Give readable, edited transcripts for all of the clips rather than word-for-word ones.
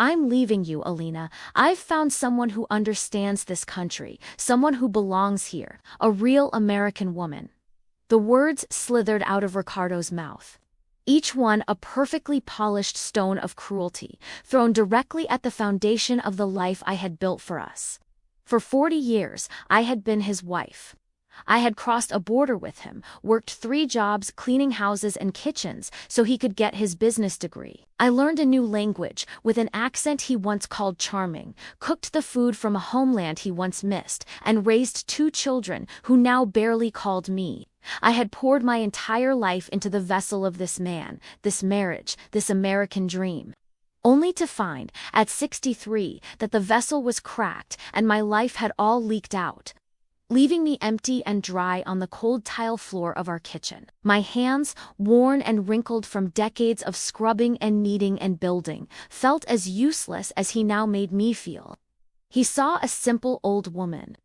I'm leaving you, Alina. I've found someone who understands this country, someone who belongs here, a real American woman." The words slithered out of Ricardo's mouth, each one a perfectly polished stone of cruelty, thrown directly at the foundation of the life I had built for us. For 40 years, I had been his wife. I had crossed a border with him, worked 3 jobs cleaning houses and kitchens so he could get his business degree. I learned a new language with an accent he once called charming, cooked the food from a homeland he once missed, and raised 2 children who now barely called me. I had poured my entire life into the vessel of this man, this marriage, this American dream. Only to find, at 63, that the vessel was cracked and my life had all leaked out, leaving me empty and dry on the cold tile floor of our kitchen. My hands, worn and wrinkled from decades of scrubbing and kneading and building, felt as useless as he now made me feel. He saw a simple old woman.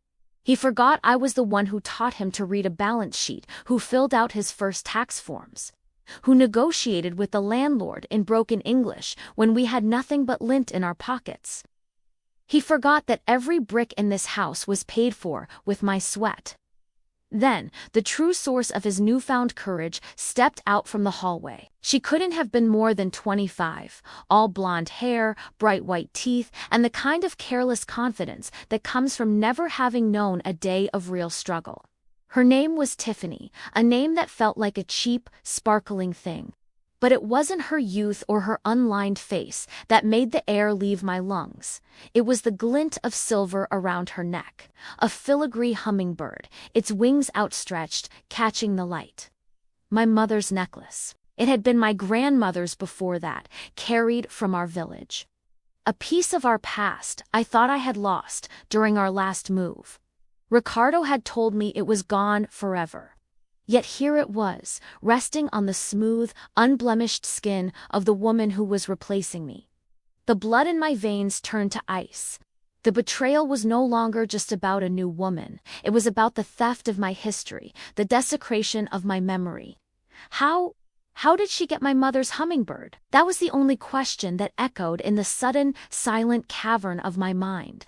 He forgot I was the one who taught him to read a balance sheet, who filled out his first tax forms, who negotiated with the landlord in broken English when we had nothing but lint in our pockets. He forgot that every brick in this house was paid for with my sweat. Then, the true source of his newfound courage stepped out from the hallway. She couldn't have been more than 25, all blonde hair, bright white teeth, and the kind of careless confidence that comes from never having known a day of real struggle. Her name was Tiffany, a name that felt like a cheap, sparkling thing. But it wasn't her youth or her unlined face that made the air leave my lungs. It was the glint of silver around her neck, a filigree hummingbird, its wings outstretched, catching the light. My mother's necklace. It had been my grandmother's before that, carried from our village. A piece of our past I thought I had lost during our last move. Ricardo had told me it was gone forever. Yet here it was, resting on the smooth, unblemished skin of the woman who was replacing me. The blood in my veins turned to ice. The betrayal was no longer just about a new woman. It was about the theft of my history, the desecration of my memory. How did she get my mother's hummingbird? That was the only question that echoed in the sudden, silent cavern of my mind.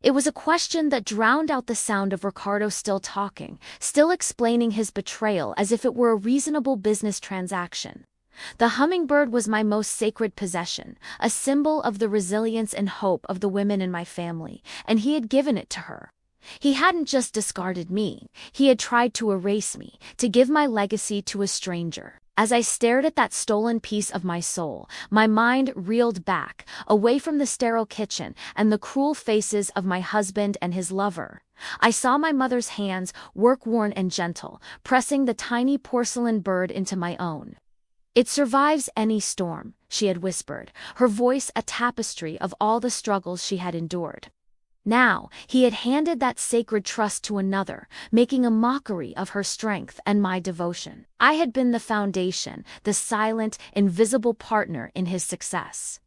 It was a question that drowned out the sound of Ricardo still talking, still explaining his betrayal as if it were a reasonable business transaction. The hummingbird was my most sacred possession, a symbol of the resilience and hope of the women in my family, and he had given it to her. He hadn't just discarded me, he had tried to erase me, to give my legacy to a stranger. As I stared at that stolen piece of my soul, my mind reeled back, away from the sterile kitchen and the cruel faces of my husband and his lover. I saw my mother's hands, work-worn and gentle, pressing the tiny porcelain bird into my own. "It survives any storm," she had whispered, her voice a tapestry of all the struggles she had endured. Now, he had handed that sacred trust to another, making a mockery of her strength and my devotion. I had been the foundation, the silent, invisible partner in his success.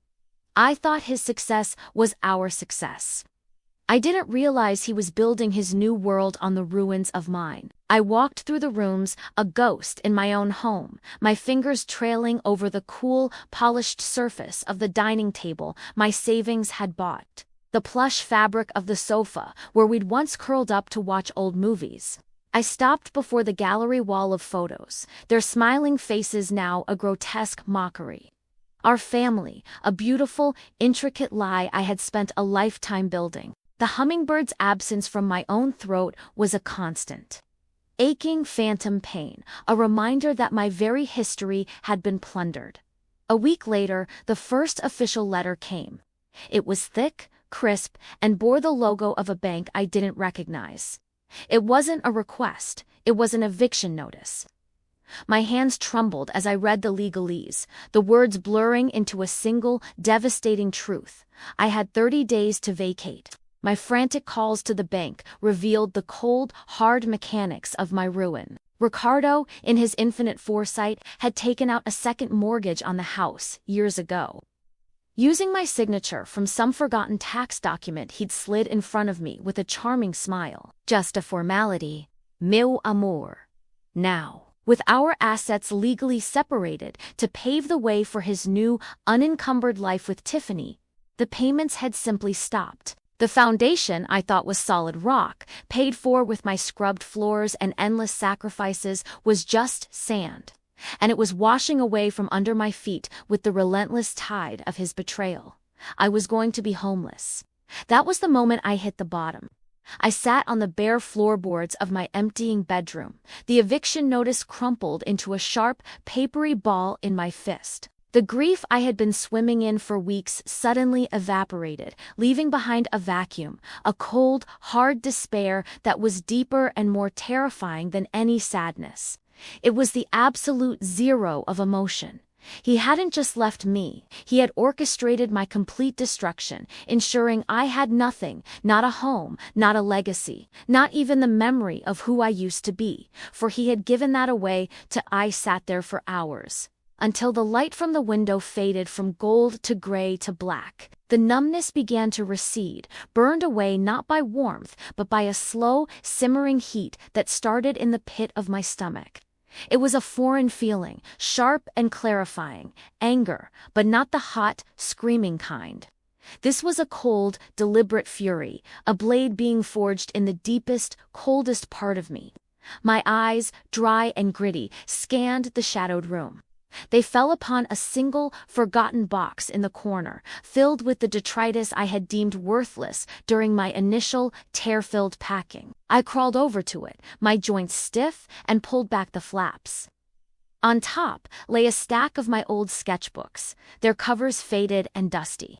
I thought his success was our success. I didn't realize he was building his new world on the ruins of mine. I walked through the rooms, a ghost in my own home, my fingers trailing over the cool, polished surface of the dining table my savings had bought, the plush fabric of the sofa where we'd once curled up to watch old movies. I stopped before the gallery wall of photos, their smiling faces now a grotesque mockery. Our family, a beautiful, intricate lie I had spent a lifetime building. The hummingbird's absence from my own throat was a constant, aching phantom pain, a reminder that my very history had been plundered. A week later, the first official letter came. It was thick, crisp, and bore the logo of a bank I didn't recognize. It wasn't a request, it was an eviction notice. My hands trembled as I read the legalese, the words blurring into a single, devastating truth. I had 30 days to vacate. My frantic calls to the bank revealed the cold, hard mechanics of my ruin. Ricardo, in his infinite foresight, had taken out a second mortgage on the house years ago. Using my signature from some forgotten tax document he'd slid in front of me with a charming smile. Just a formality, meu amor. Now, with our assets legally separated to pave the way for his new, unencumbered life with Tiffany, The payments had simply stopped. The foundation I thought was solid rock, paid for with my scrubbed floors and endless sacrifices, was just sand. And it was washing away from under my feet with the relentless tide of his betrayal. I was going to be homeless. That was the moment I hit the bottom. I sat on the bare floorboards of my emptying bedroom, the eviction notice crumpled into a sharp, papery ball in my fist. The grief I had been swimming in for weeks suddenly evaporated, leaving behind a vacuum, a cold, hard despair that was deeper and more terrifying than any sadness. It was the absolute zero of emotion. He hadn't just left me, he had orchestrated my complete destruction, ensuring I had nothing, not a home, not a legacy, not even the memory of who I used to be, for he had given that away to I sat there for hours. Until the light from the window faded from gold to gray to black. The numbness began to recede, burned away not by warmth, but by a slow, simmering heat that started in the pit of my stomach. It was a foreign feeling, sharp and clarifying, anger, but not the hot, screaming kind. This was a cold, deliberate fury, a blade being forged in the deepest, coldest part of me. My eyes, dry and gritty, scanned the shadowed room. They fell upon a single, forgotten box in the corner, filled with the detritus I had deemed worthless during my initial, tear-filled packing. I crawled over to it, my joints stiff, and pulled back the flaps. On top lay a stack of my old sketchbooks, their covers faded and dusty.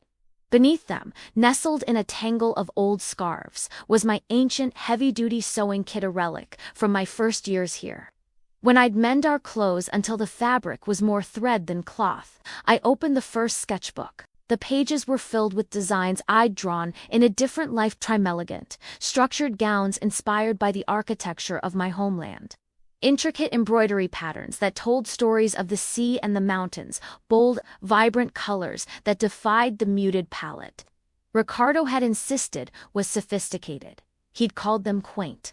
Beneath them, nestled in a tangle of old scarves, was my ancient, heavy-duty sewing kit, a relic from my first years here. When I'd mend our clothes until the fabric was more thread than cloth, I opened the first sketchbook. The pages were filled with designs I'd drawn in a different lifetime, elegant, structured gowns inspired by the architecture of my homeland. Intricate embroidery patterns that told stories of the sea and the mountains, bold, vibrant colors that defied the muted palette. Ricardo had insisted was sophisticated. He'd called them quaint.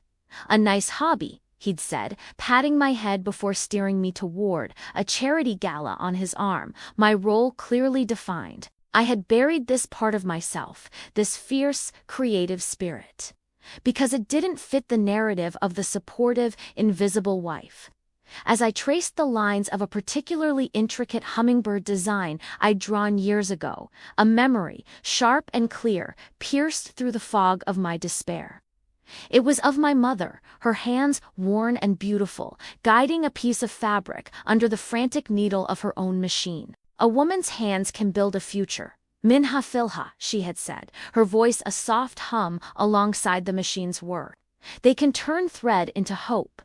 A nice hobby, he'd said, patting my head before steering me toward a charity gala on his arm, my role clearly defined. I had buried this part of myself, this fierce, creative spirit, because it didn't fit the narrative of the supportive, invisible wife. As I traced the lines of a particularly intricate hummingbird design I'd drawn years ago, a memory, sharp and clear, pierced through the fog of my despair. It was of my mother, her hands worn and beautiful, guiding a piece of fabric under the frantic needle of her own machine. A woman's hands can build a future. Minha filha, she had said, her voice a soft hum alongside the machine's whir. They can turn thread into hope.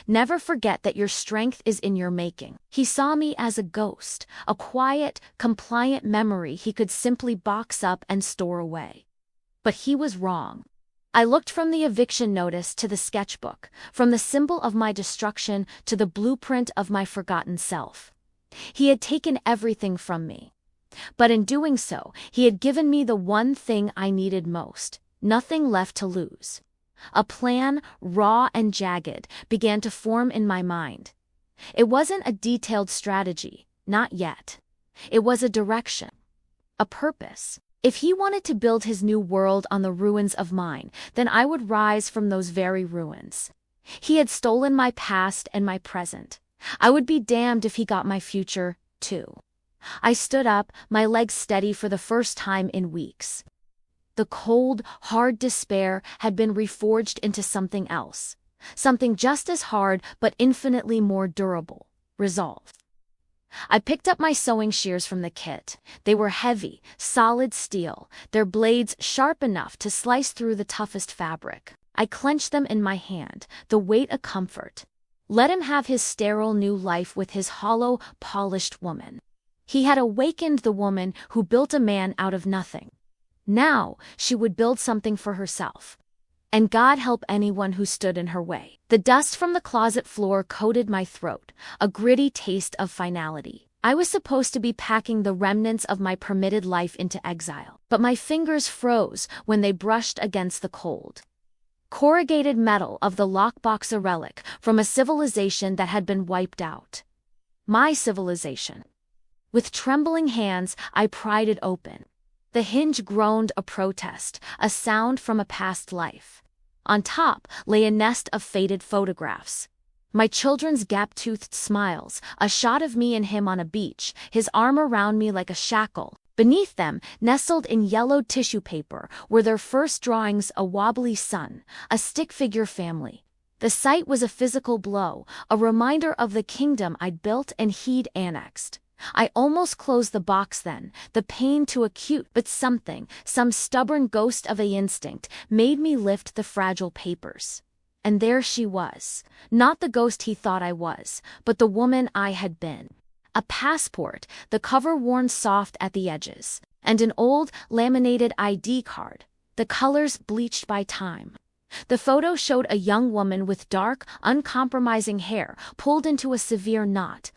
Never forget that your strength is in your making. He saw me as a ghost, a quiet, compliant memory he could simply box up and store away. But he was wrong. I looked from the eviction notice to the sketchbook, from the symbol of my destruction to the blueprint of my forgotten self. He had taken everything from me. But in doing so, he had given me the one thing I needed most, nothing left to lose. A plan, raw and jagged, began to form in my mind. It wasn't a detailed strategy, not yet. It was a direction, a purpose. If he wanted to build his new world on the ruins of mine, then I would rise from those very ruins. He had stolen my past and my present. I would be damned if he got my future, too. I stood up, my legs steady for the first time in weeks. The cold, hard despair had been reforged into something else. Something just as hard but infinitely more durable. Resolve. I picked up my sewing shears from the kit. They were heavy, solid steel, their blades sharp enough to slice through the toughest fabric. I clenched them in my hand, the weight a comfort. Let him have his sterile new life with his hollow, polished woman. He had awakened the woman who built a man out of nothing. Now she would build something for herself. And God help anyone who stood in her way. The dust from the closet floor coated my throat, a gritty taste of finality. I was supposed to be packing the remnants of my permitted life into exile, but my fingers froze when they brushed against the cold, corrugated metal of the lockbox, a relic from a civilization that had been wiped out. My civilization. With trembling hands, I pried it open. The hinge groaned a protest, a sound from a past life. On top lay a nest of faded photographs. My children's gap-toothed smiles, a shot of me and him on a beach, his arm around me like a shackle. Beneath them, nestled in yellowed tissue paper, were their first drawings: a wobbly sun, a stick-figure family. The sight was a physical blow, a reminder of the kingdom I'd built and he'd annexed. I almost closed the box then, the pain too acute, but something, some stubborn ghost of an instinct, made me lift the fragile papers. And there she was, not the ghost he thought I was, but the woman I had been. A passport, the cover worn soft at the edges, and an old, laminated ID card, the colors bleached by time. The photo showed a young woman with dark, uncompromising hair pulled into a severe knot.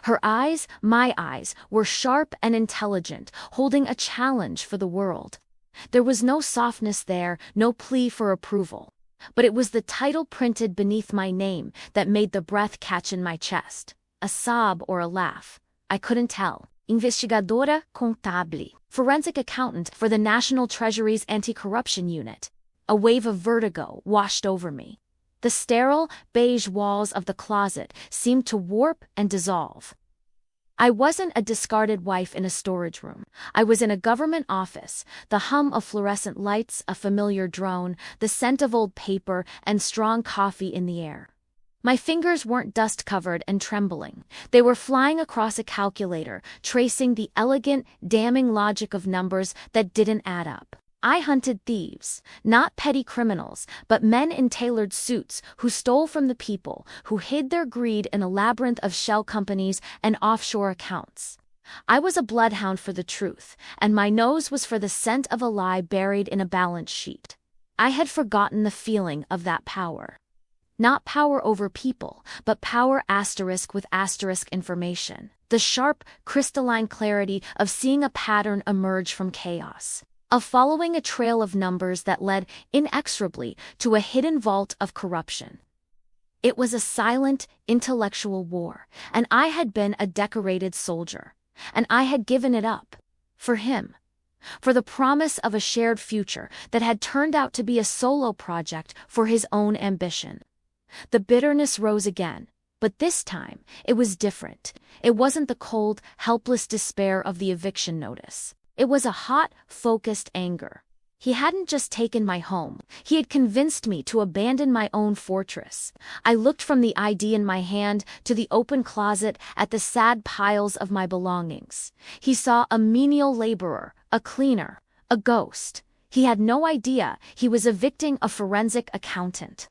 Her eyes, my eyes, were sharp and intelligent, holding a challenge for the world. There was no softness there, no plea for approval. But it was the title printed beneath my name that made the breath catch in my chest. A sob or a laugh. I couldn't tell. Investigadora contable. Forensic accountant for the National Treasury's Anti-Corruption Unit. A wave of vertigo washed over me. The sterile, beige walls of the closet seemed to warp and dissolve. I wasn't a discarded wife in a storage room. I was in a government office, the hum of fluorescent lights, a familiar drone, the scent of old paper, and strong coffee in the air. My fingers weren't dust-covered and trembling. They were flying across a calculator, tracing the elegant, damning logic of numbers that didn't add up. I hunted thieves, not petty criminals, but men in tailored suits who stole from the people, who hid their greed in a labyrinth of shell companies and offshore accounts. I was a bloodhound for the truth, and my nose was for the scent of a lie buried in a balance sheet. I had forgotten the feeling of that power. Not power over people, but power with asterisk information. The sharp, crystalline clarity of seeing a pattern emerge from chaos. Of following a trail of numbers that led inexorably to a hidden vault of corruption. It was a silent, intellectual war, and I had been a decorated soldier, and I had given it up. For him. For the promise of a shared future that had turned out to be a solo project for his own ambition. The bitterness rose again, but this time it was different. It wasn't the cold, helpless despair of the eviction notice. It was a hot, focused anger. He hadn't just taken my home, he had convinced me to abandon my own fortress. I looked from the ID in my hand to the open closet at the sad piles of my belongings. He saw a menial laborer, a cleaner, a ghost. He had no idea he was evicting a forensic accountant.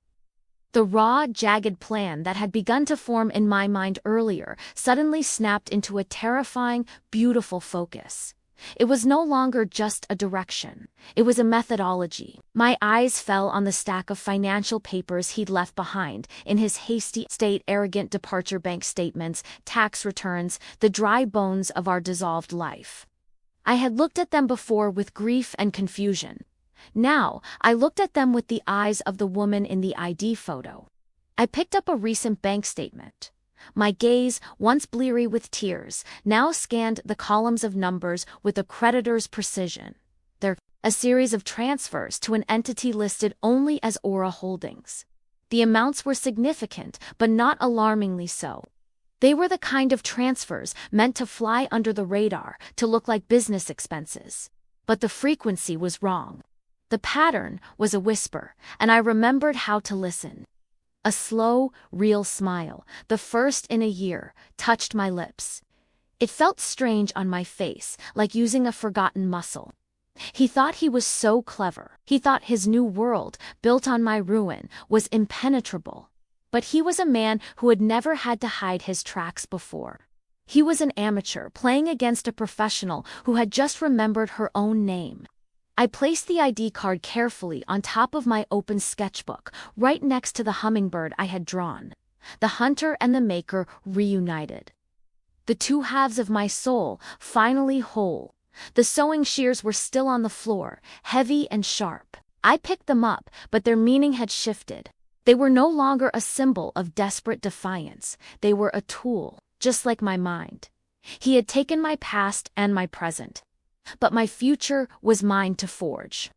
The raw, jagged plan that had begun to form in my mind earlier suddenly snapped into a terrifying, beautiful focus. It was no longer just a direction. It was a methodology. My eyes fell on the stack of financial papers he'd left behind, in his hasty, arrogant departure bank statements, tax returns, the dry bones of our dissolved life. I had looked at them before with grief and confusion. Now, I looked at them with the eyes of the woman in the ID photo. I picked up a recent bank statement. My gaze, once bleary with tears, now scanned the columns of numbers with a creditor's precision. They're a series of transfers to an entity listed only as Aura Holdings. The amounts were significant, but not alarmingly so. They were the kind of transfers meant to fly under the radar, to look like business expenses. But the frequency was wrong. The pattern was a whisper, and I remembered how to listen. A slow, real smile, the first in a year, touched my lips. It felt strange on my face, like using a forgotten muscle. He thought he was so clever. He thought his new world, built on my ruin, was impenetrable. But he was a man who had never had to hide his tracks before. He was an amateur playing against a professional who had just remembered her own name. I placed the ID card carefully on top of my open sketchbook, right next to the hummingbird I had drawn. The hunter and the maker reunited. The two halves of my soul, finally whole. The sewing shears were still on the floor, heavy and sharp. I picked them up, but their meaning had shifted. They were no longer a symbol of desperate defiance. They were a tool, just like my mind. He had taken my past and my present. But my future was mine to forge.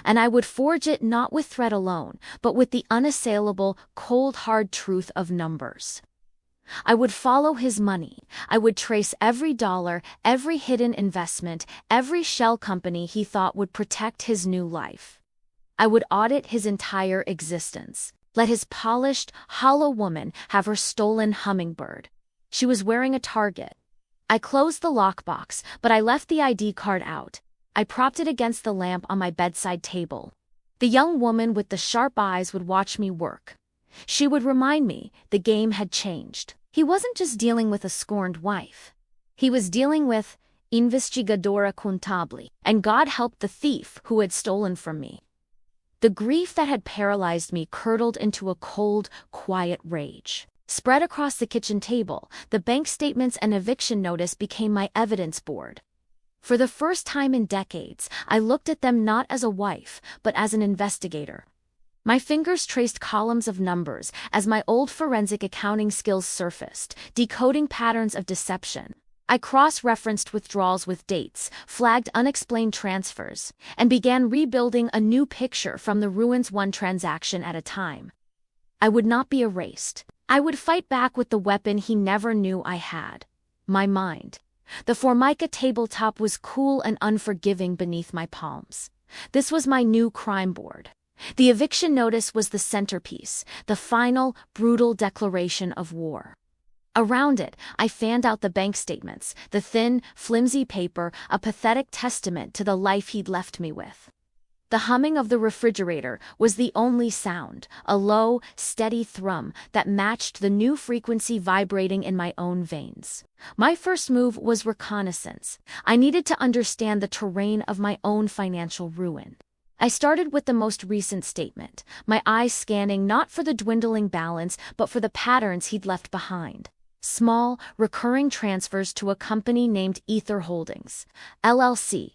And I would forge it not with thread alone, but with the unassailable, cold hard truth of numbers. I would follow his money. I would trace every dollar, every hidden investment, every shell company he thought would protect his new life. I would audit his entire existence. Let his polished, hollow woman have her stolen hummingbird. She was wearing a target. I closed the lockbox, but I left the ID card out. I propped it against the lamp on my bedside table. The young woman with the sharp eyes would watch me work. She would remind me the game had changed. He wasn't just dealing with a scorned wife. He was dealing with investigadora contable, and God help the thief who had stolen from me. The grief that had paralyzed me curdled into a cold, quiet rage. Spread across the kitchen table, the bank statements and eviction notice became my evidence board. For the first time in decades, I looked at them not as a wife, but as an investigator. My fingers traced columns of numbers as my old forensic accounting skills surfaced, decoding patterns of deception. I cross-referenced withdrawals with dates, flagged unexplained transfers, and began rebuilding a new picture from the ruins one transaction at a time. I would not be erased. I would fight back with the weapon he never knew I had: my mind. The Formica tabletop was cool and unforgiving beneath my palms. This was my new crime board. The eviction notice was the centerpiece, the final, brutal declaration of war. Around it, I fanned out the bank statements, the thin, flimsy paper, a pathetic testament to the life he'd left me with. The humming of the refrigerator was the only sound, a low, steady thrum that matched the new frequency vibrating in my own veins. My first move was reconnaissance. I needed to understand the terrain of my own financial ruin. I started with the most recent statement, my eyes scanning not for the dwindling balance but for the patterns he'd left behind. Small, recurring transfers to a company named Ether Holdings, LLC.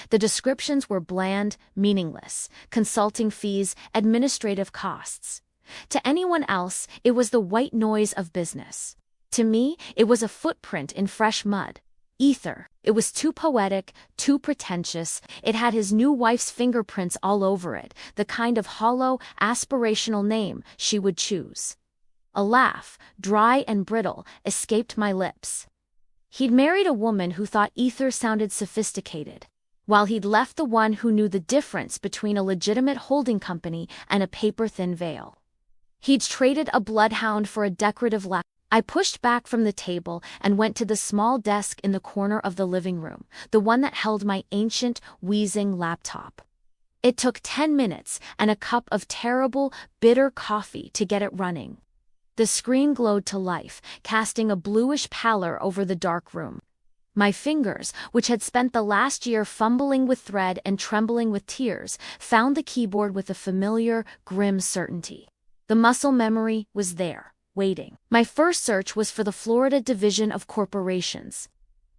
The descriptions were bland, meaningless: consulting fees, administrative costs. To anyone else, it was the white noise of business. To me, it was a footprint in fresh mud. Ether. It was too poetic, too pretentious. It had his new wife's fingerprints all over it, the kind of hollow, aspirational name she would choose. A laugh, dry and brittle, escaped my lips. He'd married a woman who thought Ether sounded sophisticated, while he'd left the one who knew the difference between a legitimate holding company and a paper-thin veil. He'd traded a bloodhound for a decorative laugh. I pushed back from the table and went to the small desk in the corner of the living room, the one that held my ancient, wheezing laptop. It took 10 minutes and a cup of terrible, bitter coffee to get it running. The screen glowed to life, casting a bluish pallor over the dark room. My fingers, which had spent the last year fumbling with thread and trembling with tears, found the keyboard with a familiar, grim certainty. The muscle memory was there, waiting. My first search was for the Florida Division of Corporations.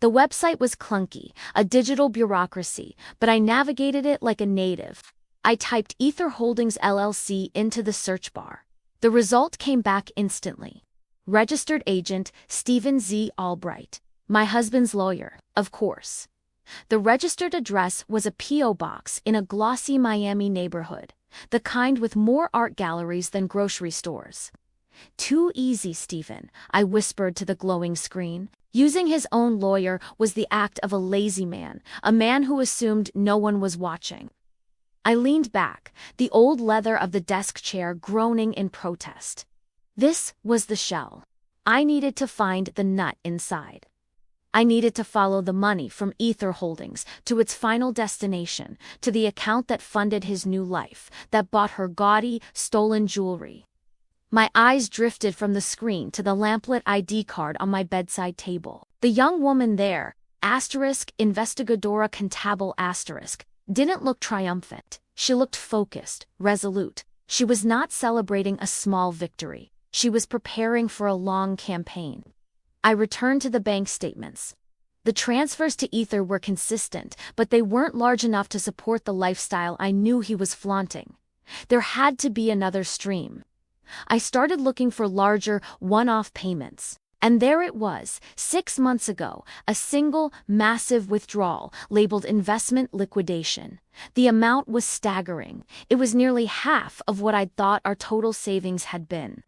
The website was clunky, a digital bureaucracy, but I navigated it like a native. I typed Ether Holdings LLC into the search bar. The result came back instantly. Registered agent, Stephen Z. Albright. My husband's lawyer, of course. The registered address was a P.O. box in a glossy Miami neighborhood, the kind with more art galleries than grocery stores. Too easy, Stephen, I whispered to the glowing screen. Using his own lawyer was the act of a lazy man, a man who assumed no one was watching. I leaned back, the old leather of the desk chair groaning in protest. This was the shell. I needed to find the nut inside. I needed to follow the money from Ether Holdings to its final destination, to the account that funded his new life, that bought her gaudy, stolen jewelry. My eyes drifted from the screen to the lamplit ID card on my bedside table. The young woman there, investigadora contable didn't look triumphant. She looked focused, resolute. She was not celebrating a small victory. She was preparing for a long campaign. I returned to the bank statements. The transfers to Ether were consistent, but they weren't large enough to support the lifestyle I knew he was flaunting. There had to be another stream. I started looking for larger, one-off payments. And there it was, 6 months ago, a single, massive withdrawal labeled investment liquidation. The amount was staggering. It was nearly half of what I'd thought our total savings had been.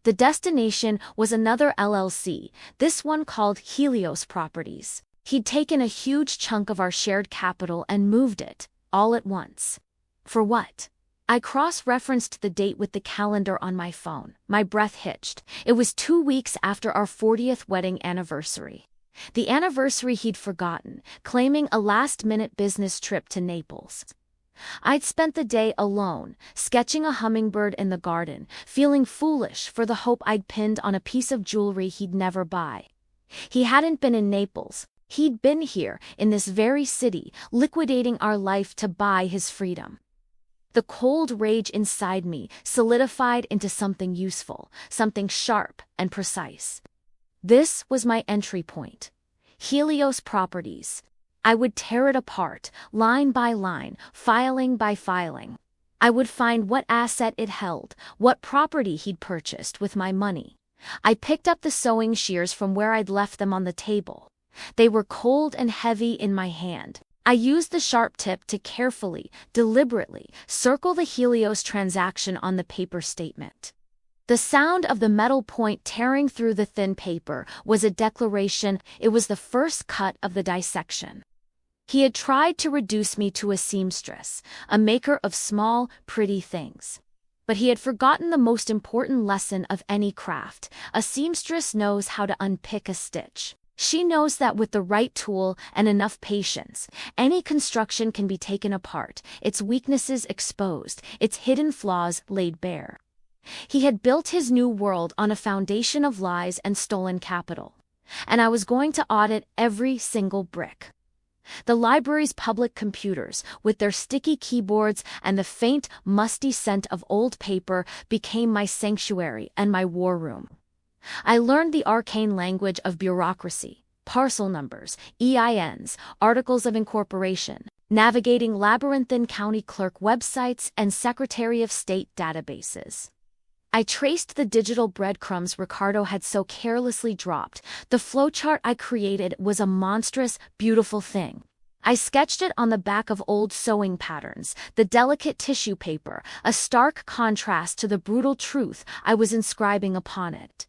The destination was another LLC, this one called Helios Properties. He'd taken a huge chunk of our shared capital and moved it, all at once. For what? I cross-referenced the date with the calendar on my phone. My breath hitched. It was 2 weeks after our 40th wedding anniversary. The anniversary he'd forgotten, claiming a last-minute business trip to Naples. I'd spent the day alone, sketching a hummingbird in the garden, feeling foolish for the hope I'd pinned on a piece of jewelry he'd never buy. He hadn't been in Naples. He'd been here, in this very city, liquidating our life to buy his freedom. The cold rage inside me solidified into something useful, something sharp and precise. This was my entry point. Helios Properties. I would tear it apart, line by line, filing by filing. I would find what asset it held, what property he'd purchased with my money. I picked up the sewing shears from where I'd left them on the table. They were cold and heavy in my hand. I used the sharp tip to carefully, deliberately, circle the Helios transaction on the paper statement. The sound of the metal point tearing through the thin paper was a declaration. It was the first cut of the dissection. He had tried to reduce me to a seamstress, a maker of small, pretty things. But he had forgotten the most important lesson of any craft. A seamstress knows how to unpick a stitch. She knows that with the right tool and enough patience, any construction can be taken apart, its weaknesses exposed, its hidden flaws laid bare. He had built his new world on a foundation of lies and stolen capital. And I was going to audit every single brick. The library's public computers, with their sticky keyboards and the faint, musty scent of old paper, became my sanctuary and my war room. I learned the arcane language of bureaucracy, parcel numbers, EINs, articles of incorporation, navigating labyrinthine county clerk websites and Secretary of State databases. I traced the digital breadcrumbs Ricardo had so carelessly dropped. The flowchart I created was a monstrous, beautiful thing. I sketched it on the back of old sewing patterns, the delicate tissue paper, a stark contrast to the brutal truth I was inscribing upon it.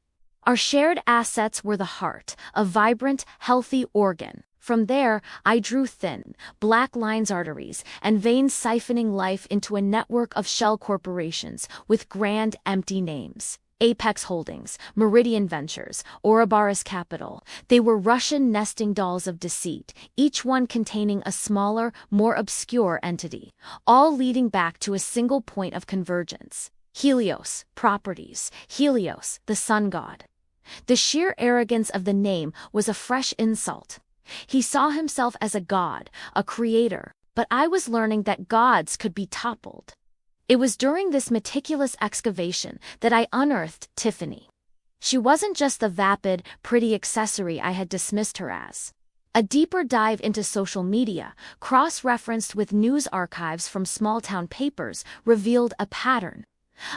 Our shared assets were the heart, a vibrant, healthy organ. From there, I drew thin, black lines arteries and veins siphoning life into a network of shell corporations with grand, empty names. Apex Holdings, Meridian Ventures, Ouroboros Capital. They were Russian nesting dolls of deceit, each one containing a smaller, more obscure entity, all leading back to a single point of convergence. Helios Properties, Helios, the sun god. The sheer arrogance of the name was a fresh insult. He saw himself as a god, a creator, but I was learning that gods could be toppled. It was during this meticulous excavation that I unearthed Tiffany. She wasn't just the vapid, pretty accessory I had dismissed her as. A deeper dive into social media, cross-referenced with news archives from small-town papers, revealed a pattern.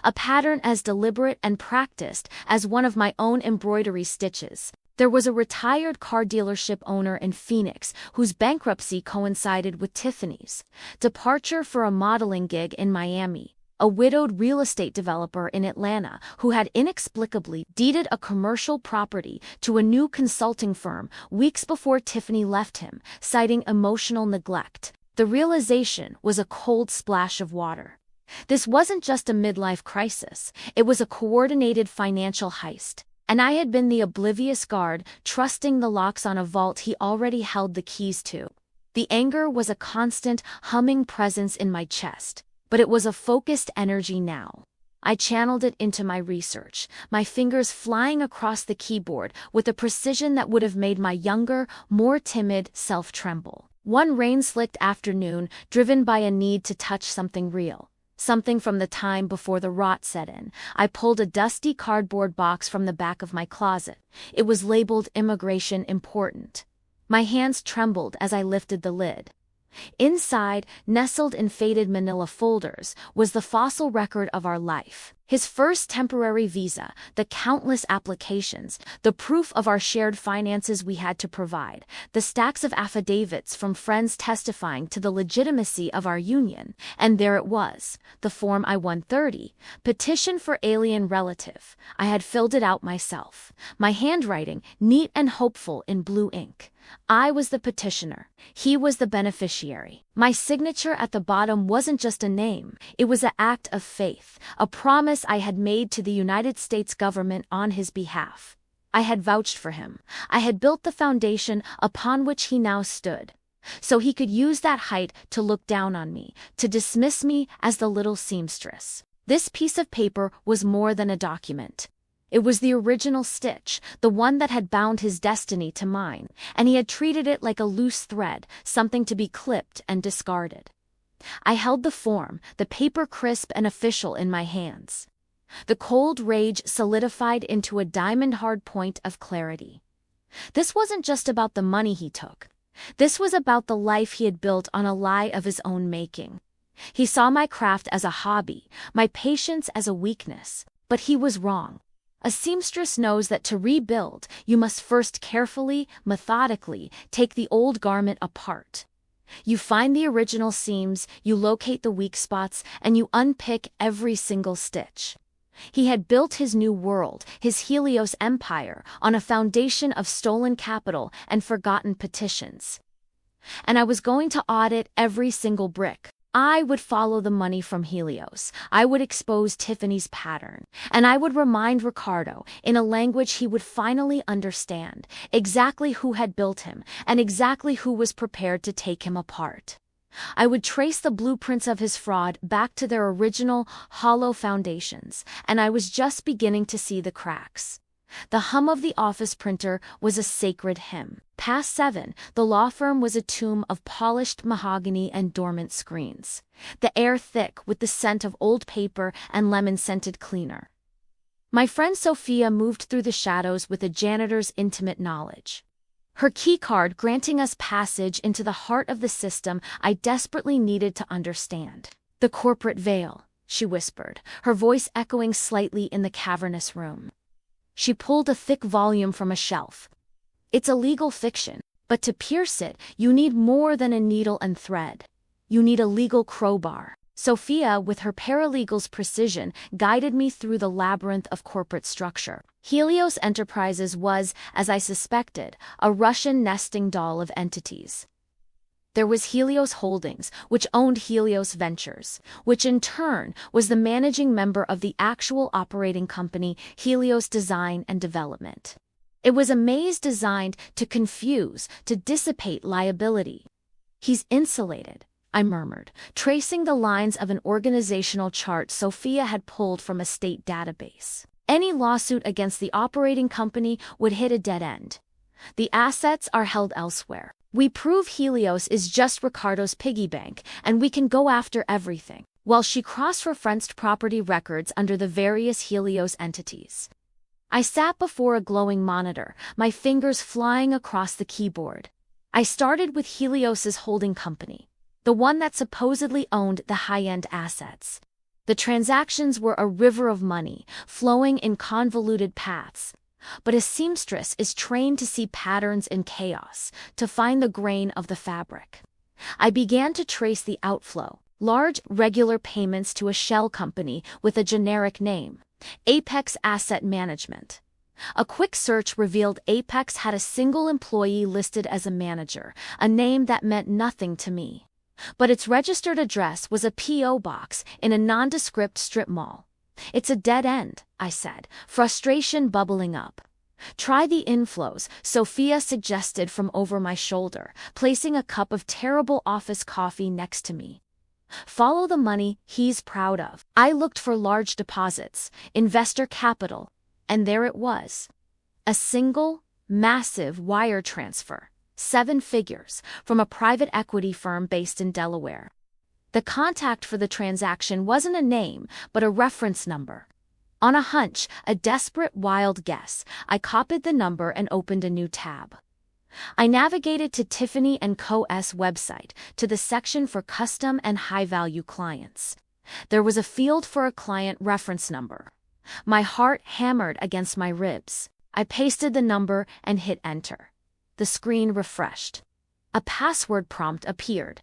A pattern as deliberate and practiced as one of my own embroidery stitches. There was a retired car dealership owner in Phoenix whose bankruptcy coincided with Tiffany's departure for a modeling gig in Miami, a widowed real estate developer in Atlanta who had inexplicably deeded a commercial property to a new consulting firm weeks before Tiffany left him, citing emotional neglect. The realization was a cold splash of water. This wasn't just a midlife crisis, it was a coordinated financial heist. And I had been the oblivious guard, trusting the locks on a vault he already held the keys to. The anger was a constant, humming presence in my chest, but it was a focused energy now. I channeled it into my research, my fingers flying across the keyboard with a precision that would have made my younger, more timid self tremble. One rain-slicked afternoon, driven by a need to touch something real. Something from the time before the rot set in, I pulled a dusty cardboard box from the back of my closet. It was labeled Immigration Important. My hands trembled as I lifted the lid. Inside, nestled in faded manila folders, was the fossil record of our life. His first temporary visa, the countless applications, the proof of our shared finances we had to provide, the stacks of affidavits from friends testifying to the legitimacy of our union, and there it was, the Form I-130, Petition for Alien Relative. I had filled it out myself, my handwriting neat and hopeful in blue ink. I was the petitioner. He was the beneficiary. My signature at the bottom wasn't just a name, it was an act of faith, a promise I had made to the United States government on his behalf. I had vouched for him. I had built the foundation upon which he now stood. So he could use that height to look down on me, to dismiss me as the little seamstress. This piece of paper was more than a document. It was the original stitch, the one that had bound his destiny to mine, and he had treated it like a loose thread, something to be clipped and discarded. I held the form, the paper crisp and official in my hands. The cold rage solidified into a diamond-hard point of clarity. This wasn't just about the money he took. This was about the life he had built on a lie of his own making. He saw my craft as a hobby, my patience as a weakness, but he was wrong. A seamstress knows that to rebuild, you must first carefully, methodically, take the old garment apart. You find the original seams, you locate the weak spots, and you unpick every single stitch. He had built his new world, his Helios empire, on a foundation of stolen capital and forgotten petitions. And I was going to audit every single brick. I would follow the money from Helios, I would expose Tiffany's pattern, and I would remind Ricardo, in a language he would finally understand, exactly who had built him and exactly who was prepared to take him apart. I would trace the blueprints of his fraud back to their original, hollow foundations, and I was just beginning to see the cracks. The hum of the office printer was a sacred hymn. Past 7, the law firm was a tomb of polished mahogany and dormant screens. The air thick with the scent of old paper and lemon-scented cleaner. My friend Sophia moved through the shadows with a janitor's intimate knowledge. Her keycard granting us passage into the heart of the system I desperately needed to understand. The corporate veil, she whispered, her voice echoing slightly in the cavernous room. She pulled a thick volume from a shelf. It's a legal fiction, but to pierce it, you need more than a needle and thread. You need a legal crowbar. Sophia, with her paralegal's precision, guided me through the labyrinth of corporate structure. Helios Enterprises was, as I suspected, a Russian nesting doll of entities. There was Helios Holdings, which owned Helios Ventures, which in turn was the managing member of the actual operating company, Helios Design and Development. It was a maze designed to confuse, to dissipate liability. He's insulated, I murmured, tracing the lines of an organizational chart Sophia had pulled from a state database. Any lawsuit against the operating company would hit a dead end. The assets are held elsewhere. We prove Helios is just Ricardo's piggy bank, and we can go after everything, while she cross-referenced property records under the various Helios entities. I sat before a glowing monitor, my fingers flying across the keyboard. I started with Helios's holding company, the one that supposedly owned the high-end assets. The transactions were a river of money, flowing in convoluted paths. But a seamstress is trained to see patterns in chaos, to find the grain of the fabric. I began to trace the outflow, large, regular payments to a shell company with a generic name, Apex Asset Management. A quick search revealed Apex had a single employee listed as a manager, a name that meant nothing to me. But its registered address was a P.O. box in a nondescript strip mall. It's a dead end, I said, frustration bubbling up. Try the inflows, Sophia suggested from over my shoulder, placing a cup of terrible office coffee next to me. Follow the money he's proud of. I looked for large deposits, investor capital, and there it was. A single, massive wire transfer, 7 figures, from a private equity firm based in Delaware. The contact for the transaction wasn't a name, but a reference number. On a hunch, a desperate, wild guess, I copied the number and opened a new tab. I navigated to Tiffany & Co.'s website, to the section for custom and high-value clients. There was a field for a client reference number. My heart hammered against my ribs. I pasted the number and hit enter. The screen refreshed. A password prompt appeared.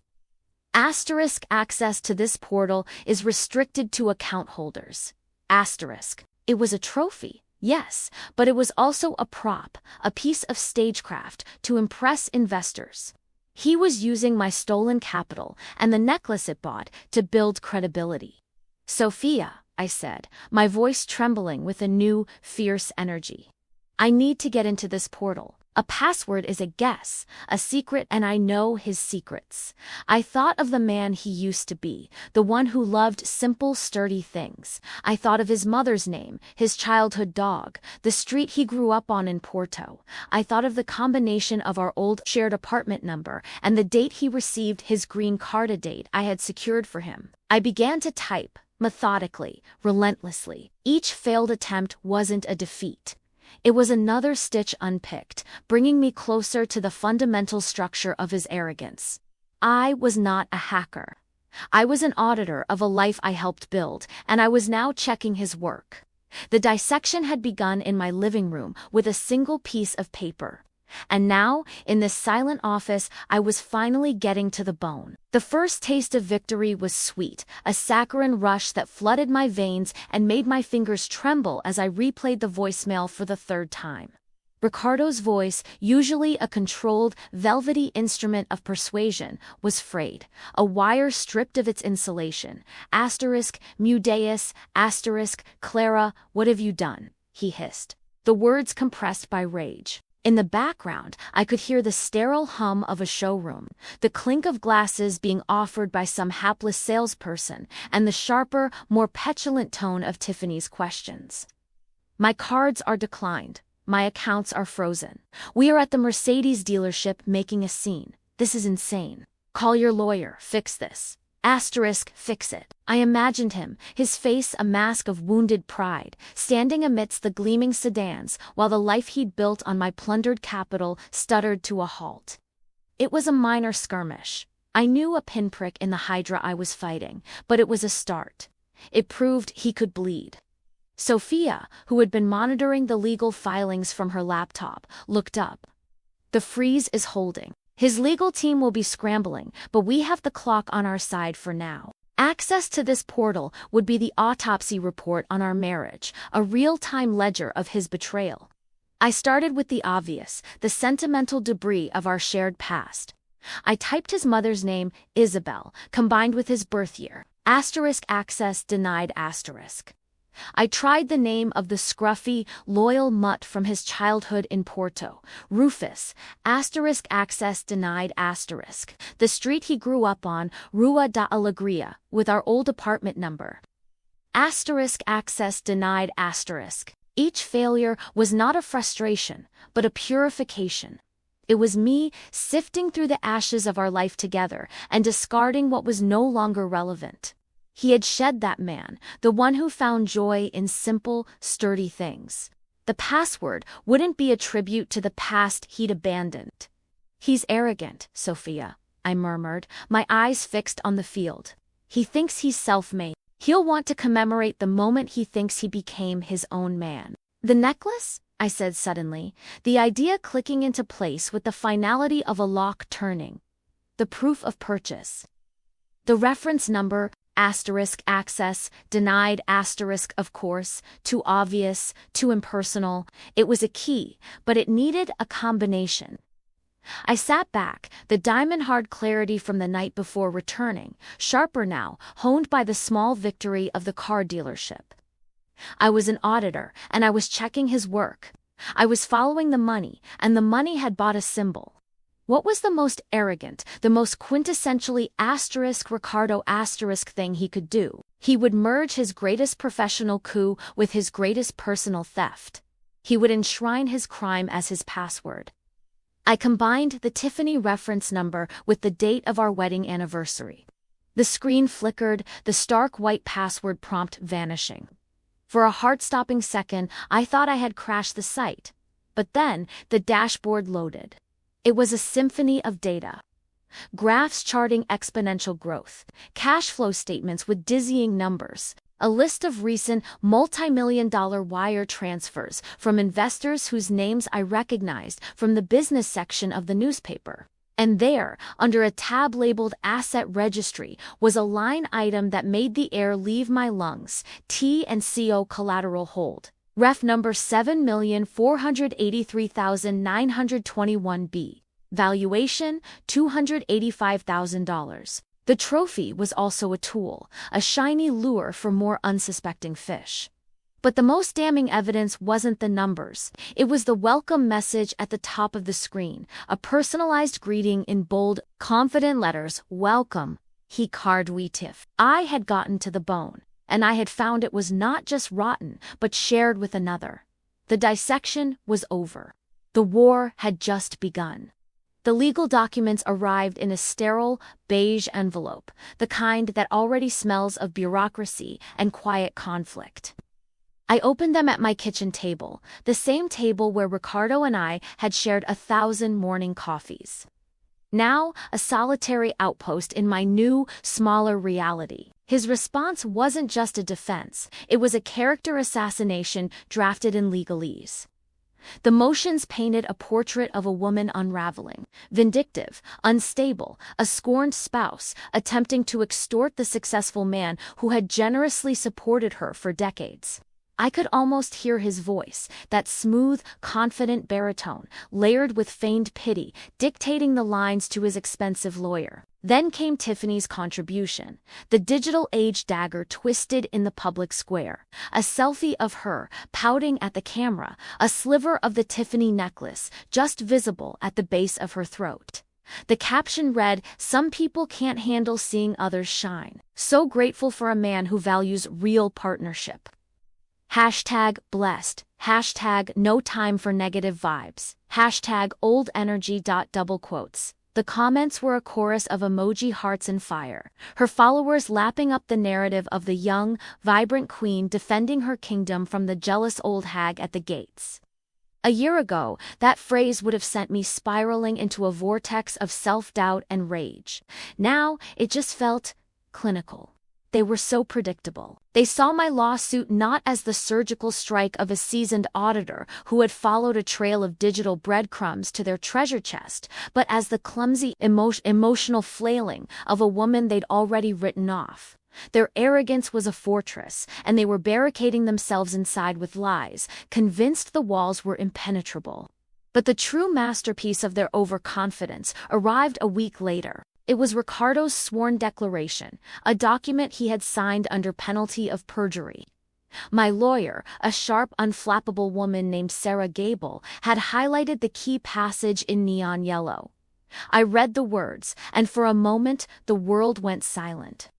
Asterisk access to this portal is restricted to account holders. Asterisk. It was a trophy, yes, but it was also a prop, a piece of stagecraft to impress investors. He was using my stolen capital and the necklace it bought to build credibility. Sophia, I said, my voice trembling with a new, fierce energy. I need to get into this portal. A password is a guess, a secret, and I know his secrets. I thought of the man he used to be, the one who loved simple, sturdy things. I thought of his mother's name, his childhood dog, the street he grew up on in Porto. I thought of the combination of our old shared apartment number and the date he received his green card, a date I had secured for him. I began to type, methodically, relentlessly. Each failed attempt wasn't a defeat. It was another stitch unpicked, bringing me closer to the fundamental structure of his arrogance. I was not a hacker. I was an auditor of a life I helped build, and I was now checking his work. The dissection had begun in my living room with a single piece of paper. And now, in this silent office, I was finally getting to the bone. The first taste of victory was sweet, a saccharine rush that flooded my veins and made my fingers tremble as I replayed the voicemail for the third time. Ricardo's voice, usually a controlled, velvety instrument of persuasion, was frayed, a wire stripped of its insulation. Asterisk, Mudeus, asterisk, Clara, what have you done? He hissed, the words compressed by rage. In the background, I could hear the sterile hum of a showroom, the clink of glasses being offered by some hapless salesperson, and the sharper, more petulant tone of Tiffany's questions. My cards are declined. My accounts are frozen. We are at the Mercedes dealership making a scene. This is insane. Call your lawyer. Fix this. Asterisk, fix it. I imagined him, his face a mask of wounded pride, standing amidst the gleaming sedans while the life he'd built on my plundered capital stuttered to a halt. It was a minor skirmish. I knew a pinprick in the hydra I was fighting, but it was a start. It proved he could bleed. Sophia, who had been monitoring the legal filings from her laptop, looked up. The freeze is holding. His legal team will be scrambling, but we have the clock on our side for now. Access to this portal would be the autopsy report on our marriage, a real-time ledger of his betrayal. I started with the obvious, the sentimental debris of our shared past. I typed his mother's name, Isabel, combined with his birth year. Asterisk access denied asterisk. I tried the name of the scruffy, loyal mutt from his childhood in Porto, Rufus, asterisk access denied asterisk, the street he grew up on, Rua da Alegria, with our old apartment number. Asterisk access denied asterisk. Each failure was not a frustration, but a purification. It was me sifting through the ashes of our life together and discarding what was no longer relevant. He had shed that man, the one who found joy in simple, sturdy things. The password wouldn't be a tribute to the past he'd abandoned. He's arrogant, Sophia, I murmured, my eyes fixed on the field. He thinks he's self-made. He'll want to commemorate the moment he thinks he became his own man. The necklace? I said suddenly, the idea clicking into place with the finality of a lock turning. The proof of purchase. The reference number, asterisk access, denied asterisk of course, too obvious, too impersonal. It was a key, but it needed a combination. I sat back, the diamond-hard clarity from the night before returning, sharper now, honed by the small victory of the car dealership. I was an auditor, and I was checking his work. I was following the money, and the money had bought a symbol. What was the most arrogant, the most quintessentially asterisk Ricardo asterisk thing he could do? He would merge his greatest professional coup with his greatest personal theft. He would enshrine his crime as his password. I combined the Tiffany reference number with the date of our wedding anniversary. The screen flickered, the stark white password prompt vanishing. For a heart-stopping second, I thought I had crashed the site. But then, the dashboard loaded. It was a symphony of data. graphs charting exponential growth, cash flow statements with dizzying numbers, a list of recent multi-million-dollar wire transfers from investors whose names I recognized from the business section of the newspaper. And there, under a tab labeled Asset Registry, was a line item that made the air leave my lungs: T&CO collateral hold. Ref number 7,483,921B. Valuation, $285,000. The trophy was also a tool, a shiny lure for more unsuspecting fish. But the most damning evidence wasn't the numbers. It was the welcome message at the top of the screen, a personalized greeting in bold, confident letters: "Welcome, he card we tiff." I had gotten to the bone, and I had found it was not just rotten, but shared with another. The dissection was over. The war had just begun. The legal documents arrived in a sterile, beige envelope, the kind that already smells of bureaucracy and quiet conflict. I opened them at my kitchen table, the same table where Ricardo and I had shared 1,000 morning coffees. Now, a solitary outpost in my new, smaller reality. His response wasn't just a defense, it was a character assassination drafted in legalese. The motions painted a portrait of a woman unraveling, vindictive, unstable, a scorned spouse, attempting to extort the successful man who had generously supported her for decades. I could almost hear his voice, that smooth, confident baritone, layered with feigned pity, dictating the lines to his expensive lawyer. Then came Tiffany's contribution, the digital age dagger twisted in the public square, a selfie of her, pouting at the camera, a sliver of the Tiffany necklace, just visible at the base of her throat. The caption read, "Some people can't handle seeing others shine. So grateful for a man who values real partnership." Hashtag blessed, hashtag no time for negative vibes, hashtag old energy. Double quotes. The comments were a chorus of emoji hearts and fire, her followers lapping up the narrative of the young, vibrant queen defending her kingdom from the jealous old hag at the gates. A year ago, that phrase would have sent me spiraling into a vortex of self-doubt and rage. Now, it just felt clinical. They were so predictable. They saw my lawsuit not as the surgical strike of a seasoned auditor who had followed a trail of digital breadcrumbs to their treasure chest, but as the clumsy, emotional flailing of a woman they'd already written off. Their arrogance was a fortress, and they were barricading themselves inside with lies, convinced the walls were impenetrable. But the true masterpiece of their overconfidence arrived a week later. It was Ricardo's sworn declaration, a document he had signed under penalty of perjury. My lawyer, a sharp, unflappable woman named Sarah Gable, had highlighted the key passage in neon yellow. I read the words, and for a moment the world went silent.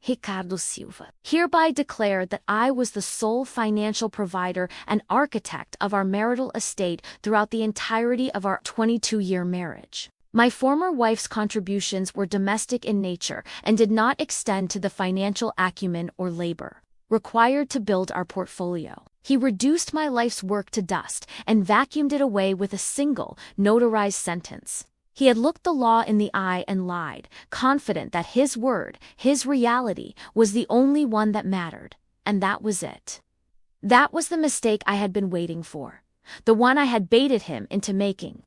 Ricardo Silva hereby declared that I was the sole financial provider and architect of our marital estate throughout the entirety of our 22-year marriage. My former wife's contributions were domestic in nature and did not extend to the financial acumen or labor required to build our portfolio. He reduced my life's work to dust and vacuumed it away with a single, notarized sentence. He had looked the law in the eye and lied, confident that his word, his reality, was the only one that mattered. And that was it. That was the mistake I had been waiting for. The one I had baited him into making.